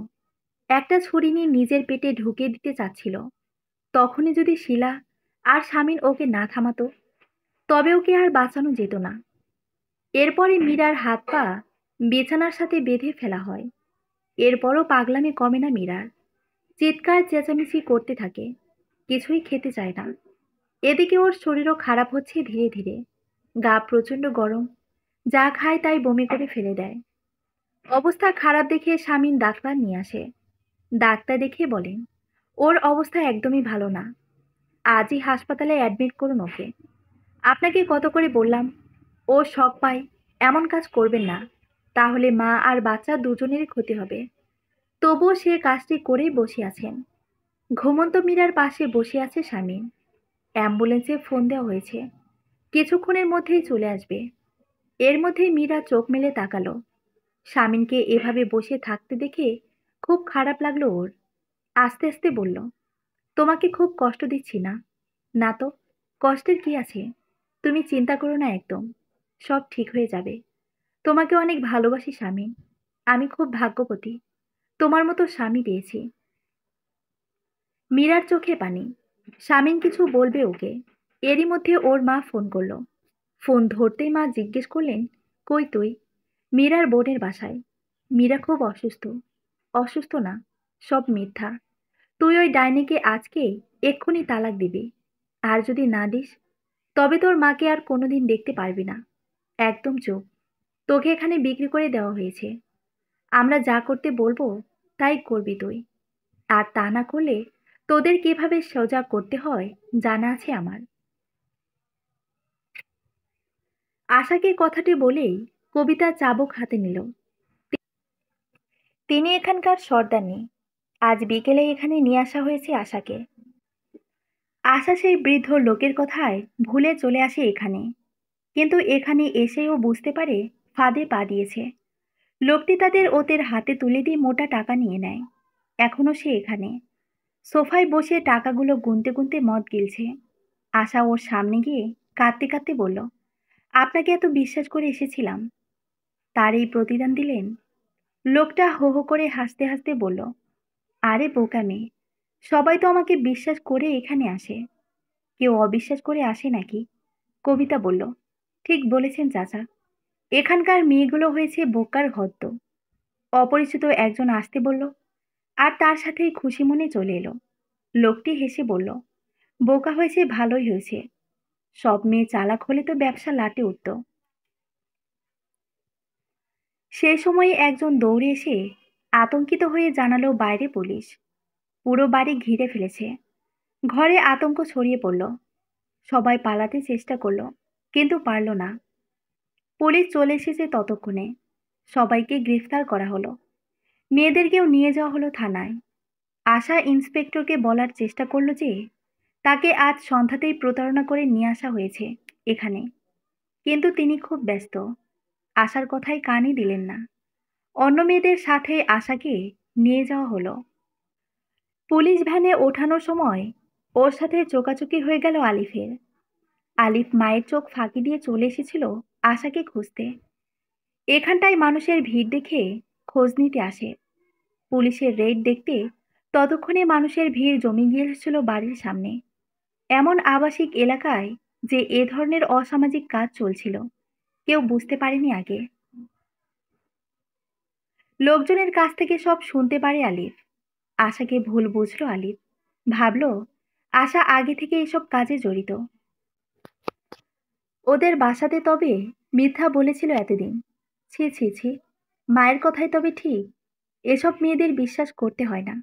একটা ছুরি নিয়ে নিজের পেটে ঢুকিয়ে দিতে চাচ্ছিল। তখনই যদি শিলা আর স্বামীন ওকে না থামাতো, তবে ওকে আর বাঁচানো যেত না। এরপরে মীরার হাত পা বিছানার সাথে বেঁধে ফেলা হয়। এরপরও পাগলামি কমে না মীরার, চিৎকার চেঁচামেচি করতে থাকে, কিছুই খেতে চায় না। এদিকে ওর শরীরও খারাপ হচ্ছে ধীরে ধীরে, গা প্রচন্ড গরম, যা খায় তাই বমি করে ফেলে দেয়। অবস্থা খারাপ দেখে স্বামীন ডাক্তার নিয়ে আসে। ডাক্তার দেখে বলেন, ওর অবস্থা একদমই ভালো না, আজই হাসপাতালে অ্যাডমিট করুন ওকে। আপনাকে কত করে বললাম, ও শক পায়, এমন কাজ করবেন না, তাহলে মা আর বাচ্চা দুজনেরই ক্ষতি হবে। তবুও সে কাজটি করেই বসে আছেন। ঘুমন্ত মীরার পাশে বসে আছে স্বামী। অ্যাম্বুলেন্সে ফোন দেওয়া হয়েছে, কিছুক্ষণের মধ্যেই চলে আসবে। এর মধ্যেই মীরা চোখ মেলে তাকালো। স্বামীনকে এভাবে বসে থাকতে দেখে খুব খারাপ লাগলো ওর। আস্তে আস্তে বলল, তোমাকে খুব কষ্ট দিচ্ছি না? না তো, কষ্টের কি আছে? তুমি চিন্তা করো না, একদম সব ঠিক হয়ে যাবে। তোমাকে অনেক ভালোবাসি স্বামী, আমি খুব ভাগ্যবতী, তোমার মতো স্বামী পেয়েছি। মীরার চোখে পানি। স্বামীন কিছু বলবে ওকে, এরই মধ্যে ওর মা ফোন করলো। ফোন ধরতেই মা জিজ্ঞেস করলেন, কই তুই? মীরার বোনের বাসায়। মীরা খুব অসুস্থ। অসুস্থ না, সব মিথ্যা। তুই ওই ডাইনিকে আজকে এক্ষুনি তালাক দিবি, আর যদি না দিস তবে তোর মাকে আর কোনোদিন দেখতে পারবি না। একদম চুপ, তোকে এখানে বিক্রি করে দেওয়া হয়েছে। আমরা যা করতে বলবো তাই করবি তুই, আর তা না করলে তোদের কিভাবে সোজা করতে হয় জানা আছে আমার। আশাকে কথাটি বলেই কবিতা চাবুক হাতে নিল। তিনি এখানকার সর্দারনি। আজ বিকেলে এখানে নিয়ে আসা হয়েছে আশাকে। আশা সেই বৃদ্ধ লোকের কথায় ভুলে চলে আসে এখানে, কিন্তু এখানে এসেও বুঝতে পারে ফাঁদে পা দিয়েছে। লোকটি তাদের ওদের হাতে তুলে দিয়ে মোটা টাকা নিয়ে নেয়। এখনো সে এখানে সোফায় বসে টাকাগুলো গুনতে গুনতে মদ গিলছে। আশা ওর সামনে গিয়ে কাঁদতে কাঁদতে বলল, আপনাকে এত বিশ্বাস করে এসেছিলাম, তার এই প্রতিদান দিলেন? লোকটা হো হো করে হাসতে হাসতে বলল, আরে বোকা মেয়ে, সবাই তো আমাকে বিশ্বাস করে এখানে আসে, কেউ অবিশ্বাস করে আসে নাকি? কবিতা বলল, ঠিক বলেছেন চাচা, এখানকার মেয়েগুলো হয়েছে বোকার হদ্দ। অপরিচিত একজন আসতে বলল, আর তার সাথেই খুশি মনে চলে এলো। লোকটি হেসে বলল, বোকা হয়েছে ভালোই হয়েছে, সব মেয়ে চালাক হলে তো ব্যবসা লাটে উঠত। সেই সময় একজন দৌড়ে এসে আতঙ্কিত হয়ে জানালো বাইরে পুলিশ, পুরো বাড়ি ঘিরে ফেলেছে। ঘরে আতঙ্ক ছড়িয়ে পড়ল। সবাই পালাতে চেষ্টা করলো, কিন্তু পারল না। পুলিশ চলে এসেছে ততক্ষণে। সবাইকে গ্রেফতার করা হলো। মেয়েদেরকেও নিয়ে যাওয়া হলো থানায়। আশা ইন্সপেক্টরকে বলার চেষ্টা করলো যে তাকে আজ সন্ধ্যাতেই প্রতারণা করে নিয়ে আসা হয়েছে এখানে, কিন্তু তিনি খুব ব্যস্ত, আশার কথায় কানই দিলেন না। অন্য মেয়েদের সাথে আশাকে নিয়ে যাওয়া হলো। পুলিশ ভ্যানে ওঠানোর সময় ওর সাথে চোকাচুকি হয়ে গেল আলিফের। আলিফ মায়ের চোখ ফাঁকি দিয়ে চলে এসেছিল আশাকে খুঁজতে। এখানটায় মানুষের ভিড় দেখে খোঁজ নিতে আসে। পুলিশের রেড দেখতে ততক্ষণে মানুষের ভিড় জমে গিয়েছিল বাড়ির সামনে। এমন আবাসিক এলাকায় যে এ ধরনের অসামাজিক কাজ চলছিল। কেউ বুঝতে পারেনি আগে। লোকজনের কাছ থেকে সব শুনতে পারে আলিফ। আশাকে ভুল বুঝলো আলিফ। ভাবল আশা আগে থেকে এসব কাজে জড়িত। ওদের বাসাতে তবে মিথ্যা বলেছিল এতদিন। ছি ছি ছি, মায়ের কথাই তবে ঠিক। এসব মেয়েদের বিশ্বাস করতে হয় না।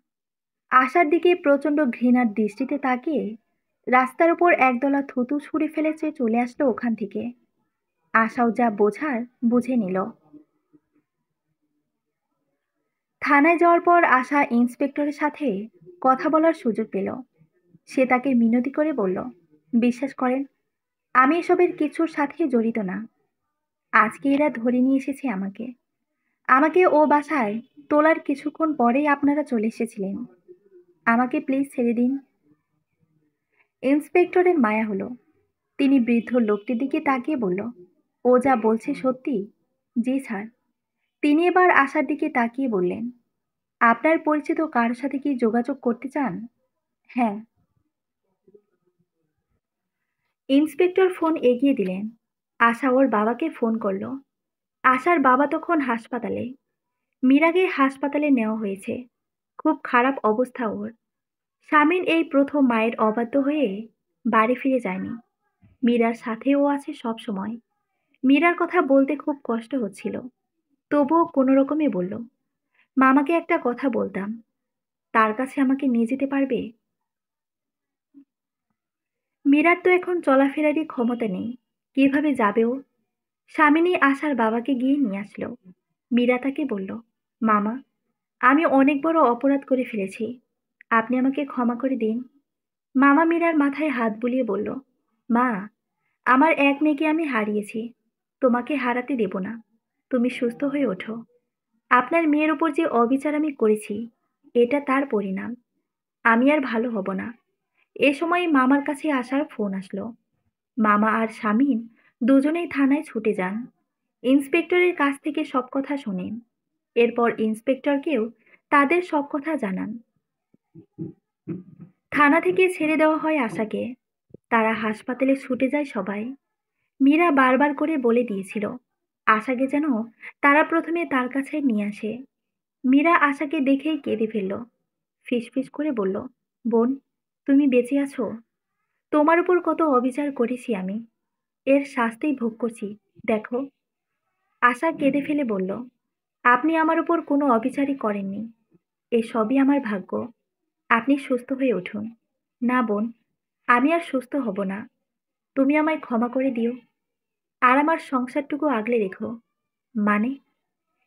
আশার দিকে প্রচণ্ড ঘৃণার দৃষ্টিতে তাকিয়ে রাস্তার উপর একদলা থুতু ছুঁড়ে ফেলেছে চলে আসলো ওখান থেকে। আশাও যা বোঝার বুঝে নিল। থানায় যাওয়ার পর আশা ইন্সপেক্টরের সাথে কথা বলার সুযোগ পেল। সে তাকে মিনতি করে বলল, বিশ্বাস করেন, আমি এসবের কিছুর সাথে জড়িত না। আজকে এরা ধরে নিয়ে এসেছে আমাকে। আমাকে ও বাসায় তোলার কিছুক্ষণ পরেই আপনারা চলে এসেছিলেন। আমাকে প্লিজ ছেড়ে দিন। ইন্সপেক্টরের মায়া হলো। তিনি বৃদ্ধ লোকটির দিকে তাকিয়ে বলল, ও যা বলছে সত্যি? জি স্যার। তিনি এবার আশার দিকে তাকিয়ে বললেন, আপনার পরিচিত কারোর সাথে কি যোগাযোগ করতে চান? হ্যাঁ। ইন্সপেক্টর ফোন এগিয়ে দিলেন। আশা ওর বাবাকে ফোন করলো। আশার বাবা তখন হাসপাতালে। মীরাকে হাসপাতালে নেওয়া হয়েছে। খুব খারাপ অবস্থা ওর। স্বামীর এই প্রথম মায়ের অবাধ্য হয়ে বাড়ি ফিরে যায়নি। মীরার সাথে ও আছে সব সময়। মীরার কথা বলতে খুব কষ্ট হচ্ছিল, তবুও কোনো রকমে বলল, মামাকে একটা কথা বলতাম, তার কাছে আমাকে নিয়ে যেতে পারবে? মীরার তো এখন চলাফেরারই ক্ষমতা নেই, কিভাবে যাবে ও? স্বামিনী আশার বাবাকে গিয়ে নিয়ে আসলো। মীরা তাকে বলল, মামা, আমি অনেক বড় অপরাধ করে ফেলেছি, আপনি আমাকে ক্ষমা করে দিন। মামা মীরার মাথায় হাত বুলিয়ে বলল, মা, আমার এক মেয়েকে আমি হারিয়েছি, তোমাকে হারাতে দেব না। তুমি সুস্থ হয়ে ওঠো। আপনার মেয়ের উপর যে অবিচার আমি করেছি, এটা তার পরিণাম। আমি আর ভালো হব না। এ সময় মামার কাছে আসার ফোন আসলো। মামা আর শামীম দুজনেই থানায় ছুটে যান। ইন্সপেক্টরের কাছ থেকে সব কথা শোনেন। এরপর ইন্সপেক্টরকেও তাদের সব কথা জানান। থানা থেকে ছেড়ে দেওয়া হয় আশাকে। তারা হাসপাতালে ছুটে যায় সবাই। মীরা বারবার করে বলে দিয়েছিল আশাকে যেন তারা প্রথমে তার কাছে নিয়ে আসে। মীরা আশাকে দেখেই কেঁদে ফেলল। ফিসফিস করে বলল, বোন, তুমি বেঁচে আছো? তোমার উপর কত অবিচার করেছি আমি, এর শাস্তি ভোগ করছি, দেখো। আশা কেঁদে ফেলে বলল, আপনি আমার উপর কোনো অবিচারই করেননি, এ সবই আমার ভাগ্য। আপনি সুস্থ হয়ে উঠুন। না বোন, আমি আর সুস্থ হব না। তুমি আমায় ক্ষমা করে দিও, আর আমার সংসারটুকু আগলে রেখো। মানে?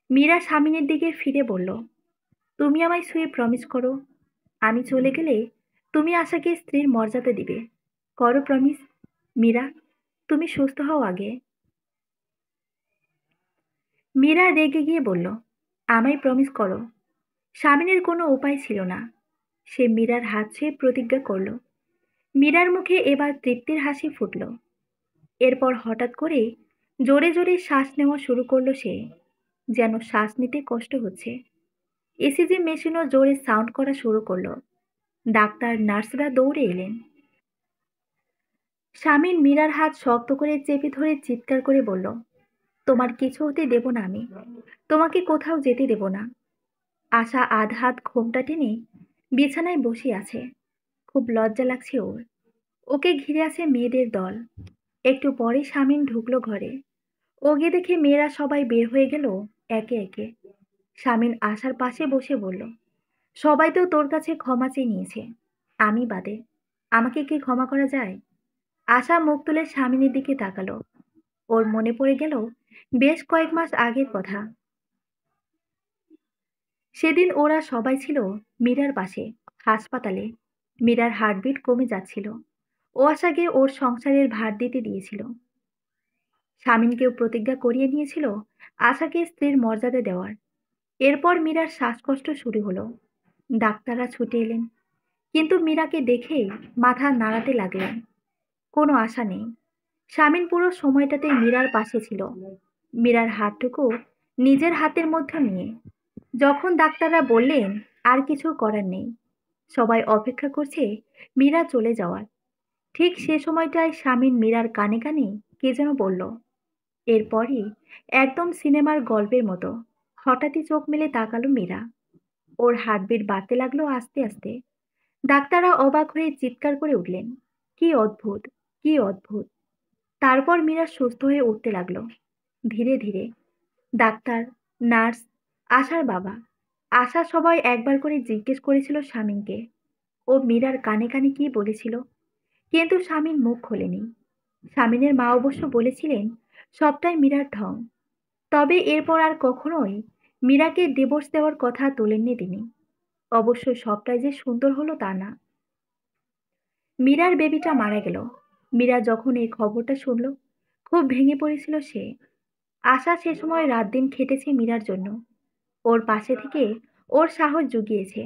মীরা স্বামীনের দিকে ফিরে বলল, তুমি আমায় ছুঁয়ে প্রমিস করো, আমি চলে গেলে তুমি আশাকে স্ত্রীর মর্যাদা দিবে। করো প্রমিস। মীরা, তুমি সুস্থ হও আগে। মীরা রেগে গিয়ে বলল, আমায় প্রমিস করো। স্বামীনের কোনো উপায় ছিল না। সে মীরার হাত ছুঁয়ে প্রতিজ্ঞা করল। মীরার মুখে এবার তৃপ্তির হাসি ফুটল। এরপর হঠাৎ করে জোরে জোরে শ্বাস নেওয়া শুরু করলো সে, যেন শ্বাস নিতে কষ্ট হচ্ছে। ইসিজি মেশিনও জোরে সাউন্ড করা শুরু করলো। ডাক্তার নার্সরা দৌড়ে এলেন। স্বামীর মীরার হাত শক্ত করে চেপে ধরে চিৎকার করে বলল, তোমার কিছু হতে দেব না আমি, তোমাকে কোথাও যেতে দেব না। আশা আধ হাত ঘোমটা টেনে বিছানায় বসে আছে। খুব লজ্জা লাগছে ওর। ওকে ঘিরে আছে মেয়েদের দল। একটু পরে স্বামীন ঢুকলো ঘরে। ওকে দেখে মেয়েরা সবাই বের হয়ে গেল একে একে। স্বামীন আশার পাশে বসে বলল, সবাই তো তোর কাছে ক্ষমা চেয়ে নিয়েছে, আমি বাদে। আমাকে কি ক্ষমা করা যায়? আশা মুখ তুলে স্বামীনের দিকে তাকালো। ওর মনে পড়ে গেল বেশ কয়েক মাস আগের কথা। সেদিন ওরা সবাই ছিল মীরার পাশে, হাসপাতালে। মীরার হার্টবিট কমে যাচ্ছিল। ও আশাকে ওর সংসারের ভার দিতে দিয়েছিল। স্বামীনকেও প্রতিজ্ঞা করিয়ে নিয়েছিল আশাকে স্ত্রীর মর্যাদা দেওয়ার। এরপর মীরার শ্বাসকষ্ট শুরু হলো। ডাক্তাররা ছুটে এলেন, কিন্তু মীরাকে দেখেই মাথা নাড়াতে লাগলেন। কোনো আশা নেই। স্বামীন পুরো সময়টাতে মীরার পাশে ছিল, মীরার হাতটুকু নিজের হাতের মধ্যে নিয়ে। যখন ডাক্তাররা বললেন আর কিছু করার নেই, সবাই অপেক্ষা করছে মীরা চলে যাওয়ার, ঠিক সে সময়টায় স্বামীর মীরার কানে কানে কে যেন বলল। এরপরই একদম সিনেমার গল্পের মতো হঠাৎই চোখ মেলে তাকালো মীরা। ওর হার্টবিট বাড়তে লাগলো আস্তে আস্তে। ডাক্তাররা অবাক হয়ে চিৎকার করে উঠলেন, কি অদ্ভুত, কি অদ্ভুত। তারপর মীরা সুস্থ হয়ে উঠতে লাগলো ধীরে ধীরে। ডাক্তার, নার্স, আশার বাবা, আশা সবাই একবার করে জিজ্ঞেস করেছিল স্বামীকে ও মীরার কানে কানে কি বলেছিল, কিন্তু স্বামীর মুখ খোলেনি। স্বামীনের মা অবশ্য বলেছিলেন সবটাই মীরার ঢং। তবে এরপর আর কখনোই মীরাকে ডিভোর্স দেওয়ার কথা তোলেননি তিনি। অবশ্য সবটাই যে সুন্দর হলো তা না। মীরার বেবিটা মারা গেল। মীরা যখন এই খবরটা শুনল, খুব ভেঙে পড়েছিল সে। আশা সে সময় রাত দিন খেটেছে মীরার জন্য। ওর পাশে থেকে ওর সাহস জুগিয়েছে।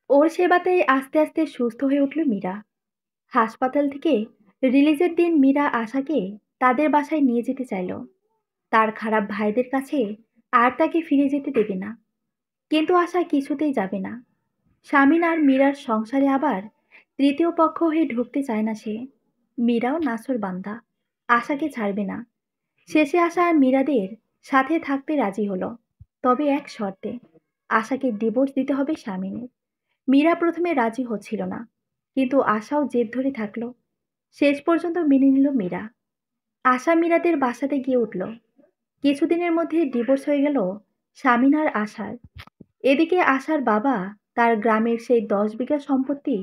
ওর সেবাতেই আস্তে আস্তে সুস্থ হয়ে উঠল মীরা। হাসপাতাল থেকে রিলিজের দিন মীরা আশাকে তাদের বাসায় নিয়ে যেতে চাইল। তার খারাপ ভাইদের কাছে আর তাকে ফিরে যেতে দেবে না। কিন্তু আশা কিছুতেই যাবে না। স্বামীন আর মীরার সংসারে আবার তৃতীয় পক্ষ হয়ে ঢুকতে চায় না সে। মীরাও নাছর বান্দা, আশাকে ছাড়বে না। শেষে আশা আর মীরাদের সাথে থাকতে রাজি হলো, তবে এক শর্তে, আশাকে ডিভোর্স দিতে হবে স্বামীনের। মীরা প্রথমে রাজি হচ্ছিল না, কিন্তু আশাও জেদ ধরে থাকলো। শেষ পর্যন্ত মেনে নিল মীরা। আশা মীরাদের বাসাতে গিয়ে উঠল। কিছুদিনের মধ্যে ডিভোর্স হয়ে গেল স্বামীন আর আশার। এদিকে আশার বাবা তার গ্রামের সেই 10 বিঘা সম্পত্তি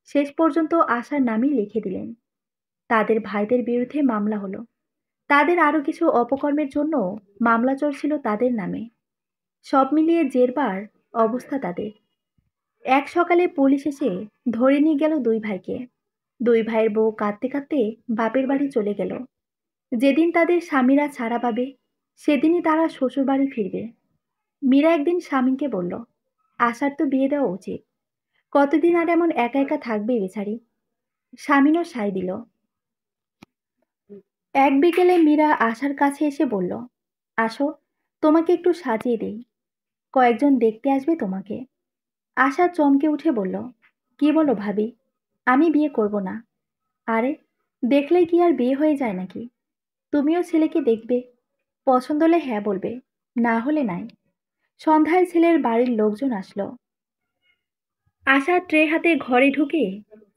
শেষ পর্যন্ত আশার নামই লিখে দিলেন। তাদের ভাইদের বিরুদ্ধে মামলা হলো। তাদের আরো কিছু অপকর্মের জন্য মামলা চলছিল তাদের নামে। সব মিলিয়ে জেরবার অবস্থা তাদের। এক সকালে পুলিশ এসে ধরে নিয়ে গেল দুই ভাইকে। দুই ভাইয়ের বউ কাঁদতে কাঁদতে বাপের বাড়ি চলে গেল। যেদিন তাদের স্বামীরা ছাড়া পাবে, সেদিনই তারা শ্বশুর বাড়ি ফিরবে। মীরা একদিন স্বামীকে বলল, আশার তো বিয়ে দেওয়া উচিত। কতদিন আর এমন একা একা থাকবে বেচারি। স্বামীনও সায় দিল। এক বিকেলে মীরা আশার কাছে এসে বলল, আসো, তোমাকে একটু সাজিয়ে দেই, কয়েকজন দেখতে আসবে তোমাকে। আশা চমকে উঠে বলল, কি বলো ভাবি, আমি বিয়ে করব না। আরে, দেখলেই কি আর বিয়ে হয়ে যায় নাকি? তুমিও ছেলেকে দেখবে, পছন্দ হলে হ্যাঁ বলবে, না হলে নাই। সন্ধ্যায় ছেলের বাড়ির লোকজন আসলো। আশা ট্রে হাতে ঘরে ঢুকে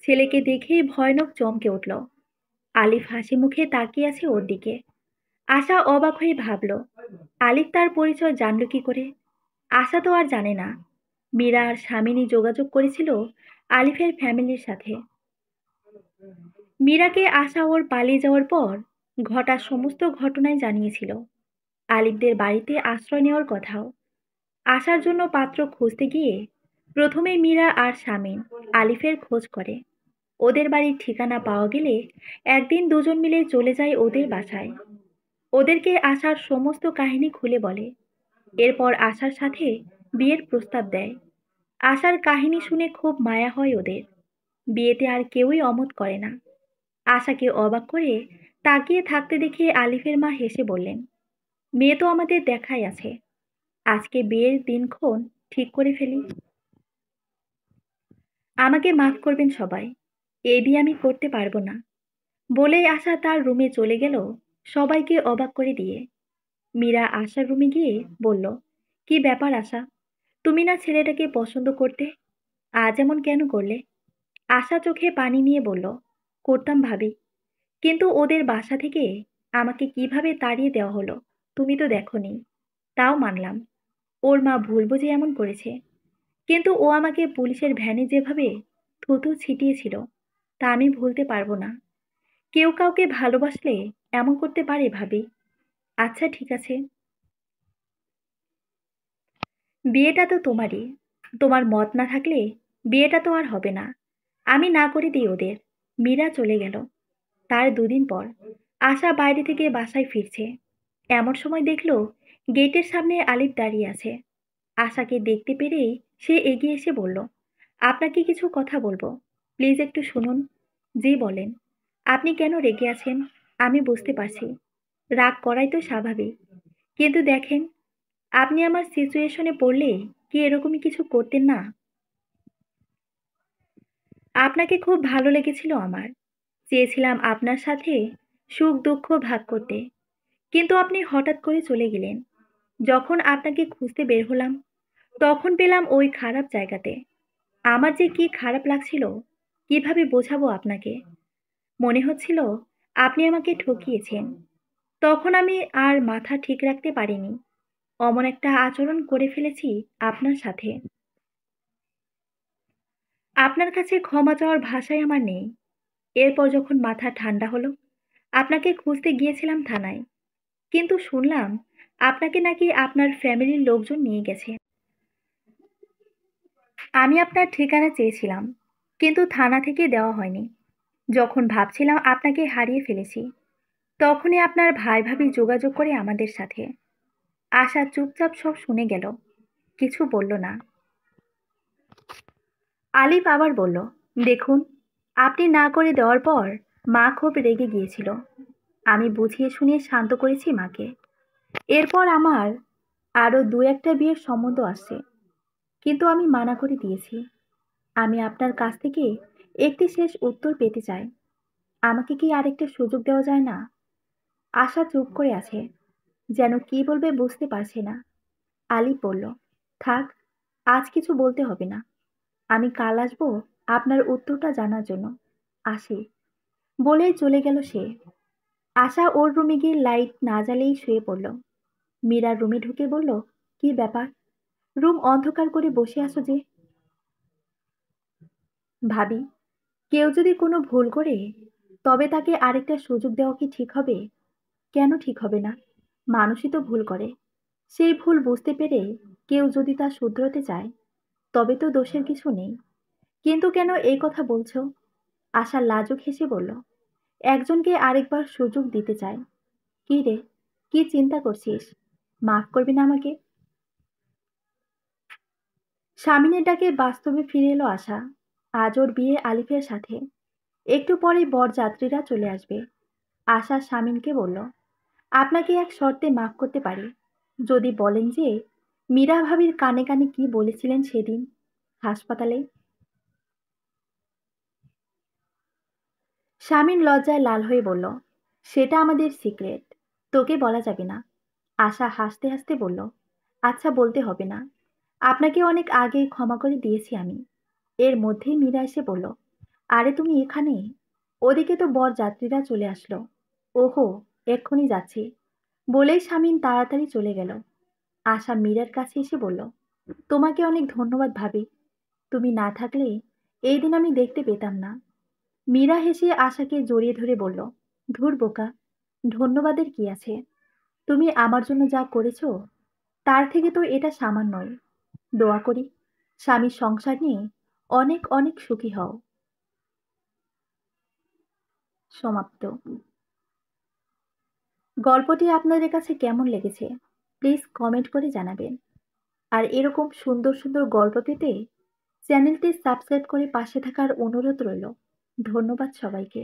ছেলেকে দেখেই ভয়ানক চমকে উঠল। আলিফ হাসি মুখে তাকিয়ে আছে ওর দিকে। আশা অবাক হয়ে ভাবল, আলিফ তার পরিচয় জানল কি করে? আশা তো আর জানে না মীরা আর স্বামিনী যোগাযোগ করেছিল আলিফের ফ্যামিলির সাথে। মীরাকে আশা ওর পালিয়ে যাওয়ার পর ঘটা সমস্ত ঘটনাই জানিয়েছিল। আলিফদের বাড়িতে আশ্রয় নেওয়ার কথাও। আশার জন্য পাত্র খুঁজতে গিয়ে প্রথমে মীরা আর শামীম আলিফের খোঁজ করে। ওদের বাড়ির ঠিকানা পাওয়া গেলে একদিন দুজন মিলে চলে যায় ওদের বাসায়। ওদেরকে আশার সমস্ত কাহিনী খুলে বলে। এরপর আশার সাথে বিয়ের প্রস্তাব দেয়। আশার কাহিনী শুনে খুব মায়া হয় ওদের। বিয়েতে আর কেউই অমত করে না। আশাকে অবাক করে তাকিয়ে থাকতে দেখে আলিফের মা হেসে বললেন, মেয়ে তো আমাদের দেখাই আছে, আজকে বিয়ের দিনক্ষণ ঠিক করে ফেলি। আমাকে মাফ করবেন সবাই, এ বিয়ে আমি করতে পারবো না। বলেই আশা তার রুমে চলে গেল সবাইকে অবাক করে দিয়ে। মীরা আশার রুমে গিয়ে বলল, কি ব্যাপার আশা, তুমি না ছেলেটাকে পছন্দ করতে, আজ এমন কেন করলে? আশা চোখে পানি নিয়ে বলল, করতাম ভাবি, কিন্তু ওদের বাসা থেকে আমাকে কিভাবে তাড়িয়ে দেওয়া হলো তুমি তো দেখোনি। তাও মানলাম ওর মা ভুল বুঝে এমন করেছে, কিন্তু ও আমাকে পুলিশের ভ্যানে যেভাবে থুতু ছিটিয়েছিল তা আমি ভুলতে পারবো না। কেউ কাউকে ভালোবাসলে এমন করতে পারে ভাবি? আচ্ছা ঠিক আছে, বিয়েটা তো তোমারই। তোমার মত না থাকলে বিয়েটা তো আর হবে না। আমি না করে দিই ওদের। মীরা চলে গেল। তার দুদিন পর আশা বাইরে থেকে বাসায় ফিরছে। এমন সময় দেখলো গেটের সামনে আলিফ দাঁড়িয়ে আছে। আশাকে দেখতে পেরেই সে এগিয়ে এসে বলল, আপনাকে কিছু কথা বলবো, প্লিজ একটু শুনুন। জি বলেন। আপনি কেন রেগে আছেন? আমি বুঝতে পারছি, রাগ করাই তো স্বাভাবিক, কিন্তু দেখেন, আপনি আমার সিচুয়েশনে পড়লে কি এরকমই কিছু করতেন না? আপনাকে খুব ভালো লেগেছিল আমার, চেয়েছিলাম আপনার সাথে সুখ দুঃখ ভাগ করতে, কিন্তু আপনি হঠাৎ করে চলে গেলেন। যখন আপনাকে খুঁজতে বের হলাম, তখন পেলাম ওই খারাপ জায়গাতে। আমার যে কি খারাপ লাগছিল, কিভাবে বোঝাবো আপনাকে। মনে হচ্ছিল আপনি আমাকে ঠকিয়েছেন। তখন আমি আর মাথা ঠিক রাখতে পারিনি। অমন একটা আচরণ করে ফেলেছি আপনার সাথে। আপনার কাছে ক্ষমা চাওয়ার ভাষাই আমার নেই। এরপর যখন মাথা ঠান্ডা হলো, আপনাকে খুঁজতে গিয়েছিলাম থানায়। কিন্তু শুনলাম আপনাকে নাকি আপনার ফ্যামিলির লোকজন নিয়ে গেছে। আমি আপনার ঠিকানা চেয়েছিলাম, কিন্তু থানা থেকে দেওয়া হয়নি। যখন ভাবছিলাম আপনাকে হারিয়ে ফেলেছি, তখনই আপনার ভাই ভাবি যোগাযোগ করে আমাদের সাথে। আশা চুপচাপ সব শুনে গেল, কিছু বলল না। আলিফ আবার বলল, দেখুন, আপনি না করে দেওয়ার পর মা খুব রেগে গিয়েছিল। আমি বুঝিয়ে শুনিয়ে শান্ত করেছি মাকে। এরপর আমার আরো দু একটা বিয়ের সম্বন্ধ আসছে, কিন্তু আমি মানা করে দিয়েছি। আমি আপনার কাছ থেকে একটি শেষ উত্তর পেতে চাই। আমাকে কি আরেকটা সুযোগ দেওয়া যায় না? আশা চুপ করে আছে, যেন কি বলবে বুঝতে পারছে না। আলিফ বলল, থাক, আজ কিছু বলতে হবে না। আমি কাল আসবো আপনার উত্তরটা জানার জন্য। আসি। বলেই চলে গেল সে। আশা ওর রুমে গিয়ে লাইট না জ্বালিয়েই শুয়ে পড়ল। মীরা রুমে ঢুকে বলল, কি ব্যাপার, রুম অন্ধকার করে বসে আছো যে? ভাবি, কেউ যদি কোনো ভুল করে, তবে তাকে আরেকটা সুযোগ দেওয়া কি ঠিক হবে? কেন ঠিক হবে না? মানুষই তো ভুল করে। সেই ভুল বুঝতে পেরে কেউ যদি তা শুধরোতে চায়, তবে তো দোষের কিছু নেই। কিন্তু কেন এই কথা বলছো? আশা লাজুক হেসে বলল, একজনকে আরেকবার সুযোগ দিতে চায়। কি রে, কি চিন্তা করছিস? মাফ করবি না আমাকে? স্বামীনের ডাকে বাস্তবে ফিরে এলো আশা। আজ ওর বিয়ে আলিফের সাথে। একটু পরেই বরযাত্রীরা চলে আসবে। আশা স্বামীনকে বলল, আপনাকে এক শর্তে মাফ করতে পারি, যদি বলেন যে মীরা ভাবির কানে কানে কি বলেছিলেন সেদিন হাসপাতালে। স্বামীন লজ্জায় লাল হয়ে বলল, সেটা আমাদের সিক্রেট, তোকে বলা যাবে না। আশা হাসতে হাসতে বলল, আচ্ছা, বলতে হবে না। আপনাকে অনেক আগেই ক্ষমা করে দিয়েছি আমি। এর মধ্যেই মীরা এসে বলল, আরে তুমি এখানে? ওদিকে তো বরযাত্রীরা চলে আসলো। ওহো, এক্ষুনি যাচ্ছি, বলেই স্বামীন তাড়াতাড়ি চলে গেল। আশা মীরার কাছে এসে বলল, তোমাকে অনেক ধন্যবাদ ভাবি। তুমি না থাকলে এই দিন আমি দেখতে পেতাম না। মীরা হেসে আশাকে জড়িয়ে ধরে বলল, ধুর বোকা, ধন্যবাদের কি আছে? তুমি আমার জন্য যা করেছো, তার থেকে তো এটা সামান্যই। দোয়া করি স্বামীর সংসার নিয়ে অনেক অনেক সুখী হও। সমাপ্ত। গল্পটি আপনাদের কাছে কেমন লেগেছে, প্লিজ কমেন্ট করে জানাবেন। আর এরকম সুন্দর সুন্দর গল্প পেতে চ্যানেলটি সাবস্ক্রাইব করে পাশে থাকার অনুরোধ রইল। ধন্যবাদ সবাইকে।